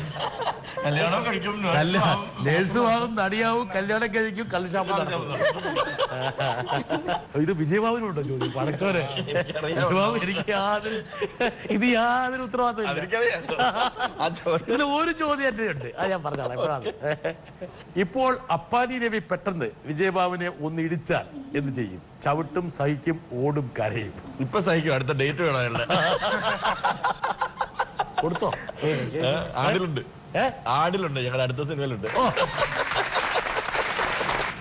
നേഴ്സുമാകും, നടിയാവും, കല്യാണം കഴിക്കും, കള്ള് ഷാപ്പ് നടത്തും. ഇത് വിജയബാബുവിനുണ്ടോ ചോദ്യം? പടച്ചോനെ, വിജയബാബു എനിക്ക് യാതൊരു ഉത്തരവാദിത്തം. ഇതിൽ ഒരു ചോദ്യം എന്റെ ഉണ്ട്, അത് ഞാൻ പറഞ്ഞോളാം എപ്പോഴാണ്. ഇപ്പോൾ അപ്പാനി രവി പെട്ടെന്ന് വിജയബാബുവിനെ ഒന്ന് ഇടിച്ചാൽ എന്ത് ചെയ്യും? ചവിട്ടും, സഹിക്കും, ഓടും, കരയും. ഇപ്പൊ സഹിക്കും. അടുത്ത ഡേറ്റ് വേണം. കൊടുത്തോ? ആടിലുണ്ട്, ഞങ്ങളുടെ അടുത്ത സിനിമയിലുണ്ട്.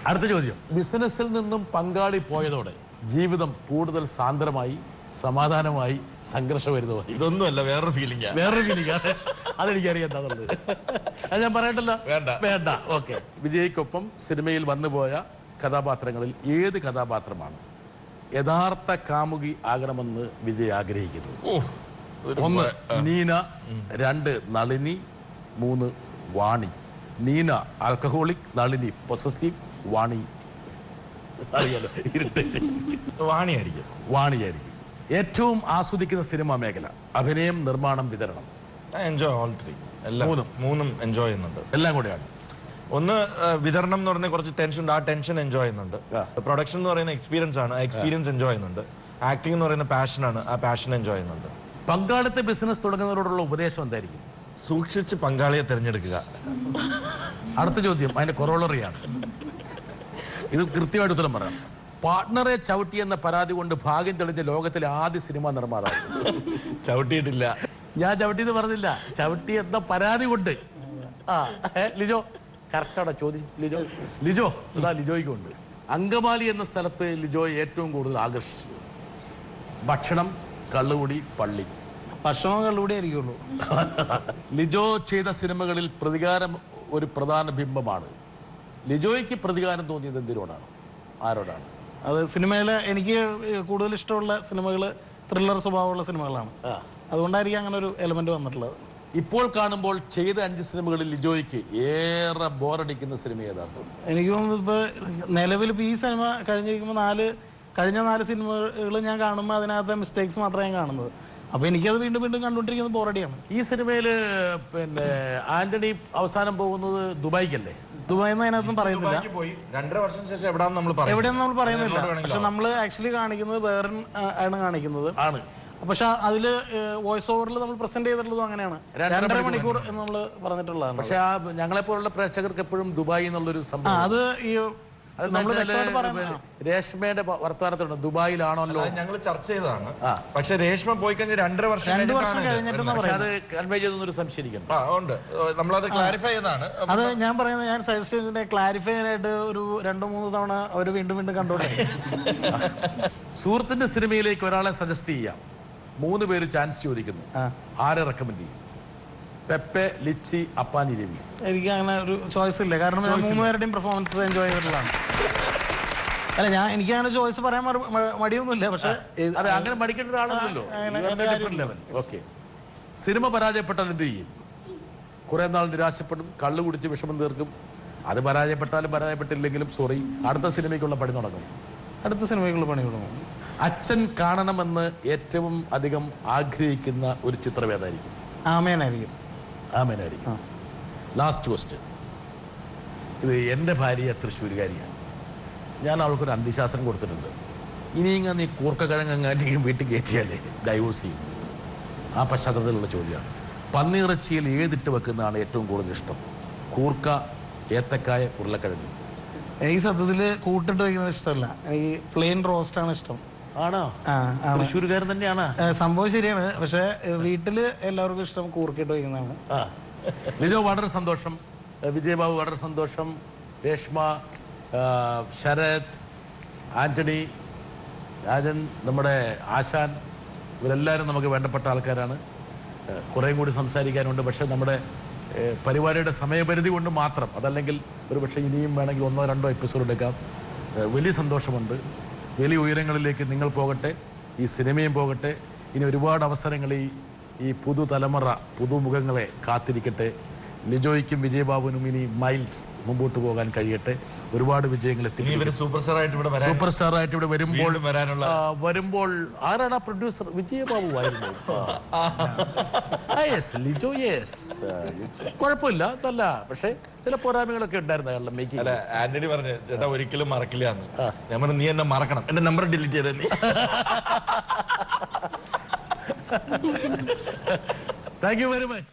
അടുത്ത ചോദ്യം. ബിസിനസ്സിൽ നിന്നും പങ്കാളി പോയതോടെ ജീവിതം കൂടുതൽ സാന്ദ്രമായി, സമാധാനമായി, സംഘർഷഭരിതമായി? ഇതൊന്നുമല്ല, വേറൊരു ഫീലിംഗ്. അതെനിക്കറിയാം എന്താന്നുള്ളത്. അത് ഞാൻ പറയണ്ടല്ലോ. വേണ്ട. ഓക്കെ. വിജയ്ക്കൊപ്പം സിനിമയിൽ വന്നുപോയ കഥാപാത്രങ്ങളിൽ ഏത് കഥാപാത്രമാണ് യഥാർത്ഥ കാമുകി ആകണമെന്ന് വിജയ് ആഗ്രഹിക്കുന്നത്? 1 നീന, 2 നളിനി, 3 വാണി. നീന ആൽക്കഹോളിക്, നളിനി പൊസസീവ്, വാണി അറിയാലോ വാണിയായിരിക്കും. ഏറ്റവും ആസ്വദിക്കുന്ന സിനിമാ മേഖല? അഭിനയം, നിർമ്മാണം, വിതരണം? Enjoy all three. മൂന്നും എൻജോയ് ചെയ്യുന്നുണ്ട്. എല്ലാം കൂടെയാണ്. ഒന്ന് വിതരണം എന്ന് പറഞ്ഞാൽ കുറച്ച് ടെൻഷൻ ഉണ്ട്, ആ ടെൻഷൻ എൻജോയ് ചെയ്യുന്നുണ്ട്. പ്രൊഡക്ഷൻ എന്ന് പറയുന്ന എക്സ്പീരിയൻസ് ആണ്, ആ എക്സ്പീരിയൻസ് എൻജോയ് ചെയ്യുന്നുണ്ട്. ആക്ടിംഗ് എന്ന് പറയുന്ന പാഷനാണ്, ആ പാഷൻ എൻജോയ് ചെയ്യുന്നുണ്ട്. പങ്കാളിത്ത ബിസിനസ് തുടങ്ങുന്നവരോടുള്ള ഉപദേശം എന്തായിരിക്കും? സൂക്ഷിച്ച് പങ്കാളിയെ തിരഞ്ഞെടുക്കുക. അടുത്ത ചോദ്യം അതിന്റെ കൊറോളറിയാണ്. ഇത് കൃത്യമായിട്ട് ഉത്തരം പറയാം. പാർട്ട്ണറെ ചവിട്ടി എന്ന പരാതി കൊണ്ട് ഭാഗ്യം തെളിഞ്ഞ ലോകത്തിലെ ആദ്യ സിനിമാ നിർമ്മാതാവ്? ചവിട്ടിയിട്ടില്ല. ഞാൻ ചവിട്ടിന്ന് പറഞ്ഞില്ല, ചവിട്ടി എന്ന പരാതി കൊണ്ട്. ലിജോ കറക്റ്റാണോ ചോദ്യം? ലിജോ ഇതാ ലിജോയ്ക്കുണ്ട്. അങ്കമാലി എന്ന സ്ഥലത്ത് ലിജോയെ ഏറ്റവും കൂടുതൽ ആകർഷിച്ചത്? ഭക്ഷണം, കള്ളുകുടി, പള്ളി? ഭക്ഷണവും കള്ളുകൂടി ആയിരിക്കുള്ളൂ. ലിജോ ചെയ്ത സിനിമകളിൽ പ്രതികാരം ഒരു പ്രധാന ബിംബമാണ്. ലിജോയ്ക്ക് പ്രതികാരം തോന്നിയത് എന്തിനോടാണ്, ആരോടാണ്? അത് സിനിമയിലെ എനിക്ക് കൂടുതൽ ഇഷ്ടമുള്ള സിനിമകൾ ത്രില്ലർ സ്വഭാവമുള്ള സിനിമകളാണ്. അതുകൊണ്ടായിരിക്കും അങ്ങനെ ഒരു എലമെന്റ് വന്നിട്ടുള്ളത്. ഇപ്പോൾ കാണുമ്പോൾ ചെയ്ത 5 സിനിമകളിൽ ലിജോയ്ക്ക് ഏറെ ബോറടിക്കുന്ന സിനിമ ഏതാണ്? എനിക്ക് തോന്നുന്നു ഇപ്പോൾ നിലവിൽ ഈ സിനിമ കഴിഞ്ഞിരിക്കുമ്പോൾ 4 കഴിഞ്ഞ 4 സിനിമകൾ ഞാൻ കാണുമ്പോൾ അതിനകത്ത് മിസ്റ്റേക്സ് മാത്രമേ ഞാൻ കാണുന്നത്. അപ്പോൾ എനിക്കത് വീണ്ടും വീണ്ടും കണ്ടുകൊണ്ടിരിക്കുന്നത് ബോറടിയാണ്. ഈ സിനിമയിൽ പിന്നെ ആന്റണി അവസാനം പോകുന്നത് ദുബായിക്കല്ലേ? ദുബായിൽ നിന്ന് അതിനകത്തും പറയുന്നില്ല. പോയി 2.5 വർഷം ശേഷം എവിടെയാണെന്ന് നമ്മൾ പറയുന്നില്ല. പക്ഷെ നമ്മൾ ആക്ച്വലി കാണിക്കുന്നത് വേറെ ആണ് കാണിക്കുന്നത്. പക്ഷെ അതില് വോയിസ് ഓവറിൽ നമ്മൾ പ്രസന്റ് ചെയ്തിട്ടുള്ളതും അങ്ങനെയാണ്. 2.5 മണിക്കൂർ എന്ന് നമ്മൾ പറഞ്ഞിട്ടുള്ളതാണ്. പക്ഷെ ഞങ്ങളെപ്പോലുള്ള പ്രേക്ഷകർക്ക് എപ്പോഴും ദുബായ് എന്നുള്ളൊരു സംഭവം അത് ഈ രേഷ്മയുടെ വർത്തമാനത്തിലുണ്ട് ദുബായിലാണല്ലോ ഞങ്ങൾ ചർച്ച ചെയ്തതാണ്. പക്ഷെ രേഷ്മ പോയി കഴിഞ്ഞ 2 വർഷം അത് കൺവേ ചെയ്തൊരു സംശയിക്കണം. നമ്മളത് ക്ലാരിഫൈ ചെയ്തതാണ്. അത് ഞാൻ പറയുന്നത്, ഞാൻ സജസ്റ്റ് ചെയ്തതിന്റെ ക്ലാരിഫൈ ആയിട്ട് ഒരു 2-3 തവണ അവർ വീണ്ടും വീണ്ടും കണ്ടോട്ടെ. സുഹൃത്തിന്റെ സിനിമയിലേക്ക് ഒരാളെ സജസ്റ്റ് ചെയ്യാം. 3 പേര് ചാൻസ് ചോദിക്കുന്നു. ആരെ റെക്കമെൻഡ് ചെയ്യും? പെപ്പെ, ലിച്ചി, അപ്പാനി രവി. എനിക്ക് അങ്ങനെ ഒരു ചോയ്സ് ഇല്ല. കാരണം 3 പേരുടെയും പെർഫോമൻസ് എൻജോയ് ചെയ്തിട്ടുള്ളതാണ്. അല്ല, എനിക്ക് അങ്ങനെ ചോയ്സ് പറയാൻ മടിയൊന്നുമില്ല. പക്ഷെ അങ്ങനെ മടിക്കേണ്ട ഒരാളല്ലോ. ഓക്കെ, സിനിമ പരാജയപ്പെട്ടാൽ എന്ത് ചെയ്യും? കുറെ നാൾ നിരാശപ്പെടും, കള്ളു കുടിച്ച് വിഷമം തീർക്കും. അത് പരാജയപ്പെട്ടാലും പരാജയപ്പെട്ടില്ലെങ്കിലും സോറി, അടുത്ത സിനിമയ്ക്കുള്ള പണി തുടങ്ങും. അച്ഛൻ കാണണമെന്ന് ഏറ്റവും അധികം ആഗ്രഹിക്കുന്ന ഒരു ചിത്രം ഏതായിരിക്കും? ആമേനായിരിക്കും. Last question. ഇത് എൻ്റെ ഭാര്യ തൃശ്ശൂരുകാരിയാണ്. ഞാൻ അവൾക്കൊരു അന്ത്യശാസനം കൊടുത്തിട്ടുണ്ട്. ഇനിയെങ്കിൽ നീ കൂർക്കക്കിഴങ്ങാണ്ടി വീട്ടിൽ കയറ്റിയാലേ ഡൈവോഴ്സ് ചെയ്യും. ആ പശ്ചാത്തലത്തിലുള്ള ചോദ്യമാണ്. പന്നിയിറച്ചിയിൽ ഏതിട്ട് വെക്കുന്നതാണ് ഏറ്റവും കൂടുതൽ ഇഷ്ടം? കൂർക്ക, ഏത്തക്കായ, ഉരുളക്കിഴങ്ങ്? എനിക്ക് സത്യത്തിൽ കൂട്ടിട്ട് വയ്ക്കുന്നത് ഇഷ്ടമല്ല. ഈ പ്ലെയിൻ റോസ്റ്റ് ആണ് ഇഷ്ടം. ആണോ? തൃശ്ശൂരുകാരൻ തന്നെയാണ്. സംഭവം ശരിയാണ്. പക്ഷെ വീട്ടില് എല്ലാവർക്കും ഇഷ്ടം കൂർക്കിട്ട് വയ്ക്കുന്നതാണ്. ലിജോ, വളരെ സന്തോഷം. വിജയബാബു, വളരെ സന്തോഷം. രേഷ്മ, ശരത്, ആന്റണി, രാജൻ, നമ്മുടെ ആശാൻ, ഇവരെല്ലാവരും നമുക്ക് വേണ്ടപ്പെട്ട ആൾക്കാരാണ്. കുറേയും കൂടി സംസാരിക്കാനുണ്ട്. പക്ഷേ നമ്മുടെ പരിപാടിയുടെ സമയപരിധി കൊണ്ട് മാത്രം, അതല്ലെങ്കിൽ ഒരു പക്ഷേ ഇനിയും വേണമെങ്കിൽ 1-2 എപ്പിസോഡ് എടുക്കാം. വലിയ സന്തോഷമുണ്ട്. വലിയ ഉയരങ്ങളിലേക്ക് നിങ്ങൾ പോകട്ടെ, ഈ സിനിമയും പോകട്ടെ. ഇനി ഒരുപാട് അവസരങ്ങൾ ഈ പുതുതലമുറ, പുതുമുഖങ്ങളെ കാത്തിരിക്കട്ടെ. ലിജോയ്ക്കും വിജയബാബുവിനും ഇനി മൈൽസ് മുമ്പോട്ട് പോകാൻ കഴിയട്ടെ. ഒരുപാട് വിജയങ്ങൾ സൂപ്പർ സ്റ്റാർ ആയിട്ട് ഇവിടെ വരുമ്പോൾ ആരാണ് ആ പ്രൊഡ്യൂസർ? വിജയബാബു ആയിരുന്നു. ലിജോ, കുഴപ്പമില്ല, നല്ല. പക്ഷെ ചില പോരായ്മകളൊക്കെ ഉണ്ടായിരുന്നു അയാളുടെ മേക്കിംഗ്. ആന്റണി പറഞ്ഞു, ചേട്ടാ ഒരിക്കലും മറക്കില്ല എന്ന്. ഞാൻ പറഞ്ഞു, നീ എന്നെ മറക്കണം, എന്റെ നമ്പർ ഡിലീറ്റ് ചെയ്തേ നീ. Thank you very much.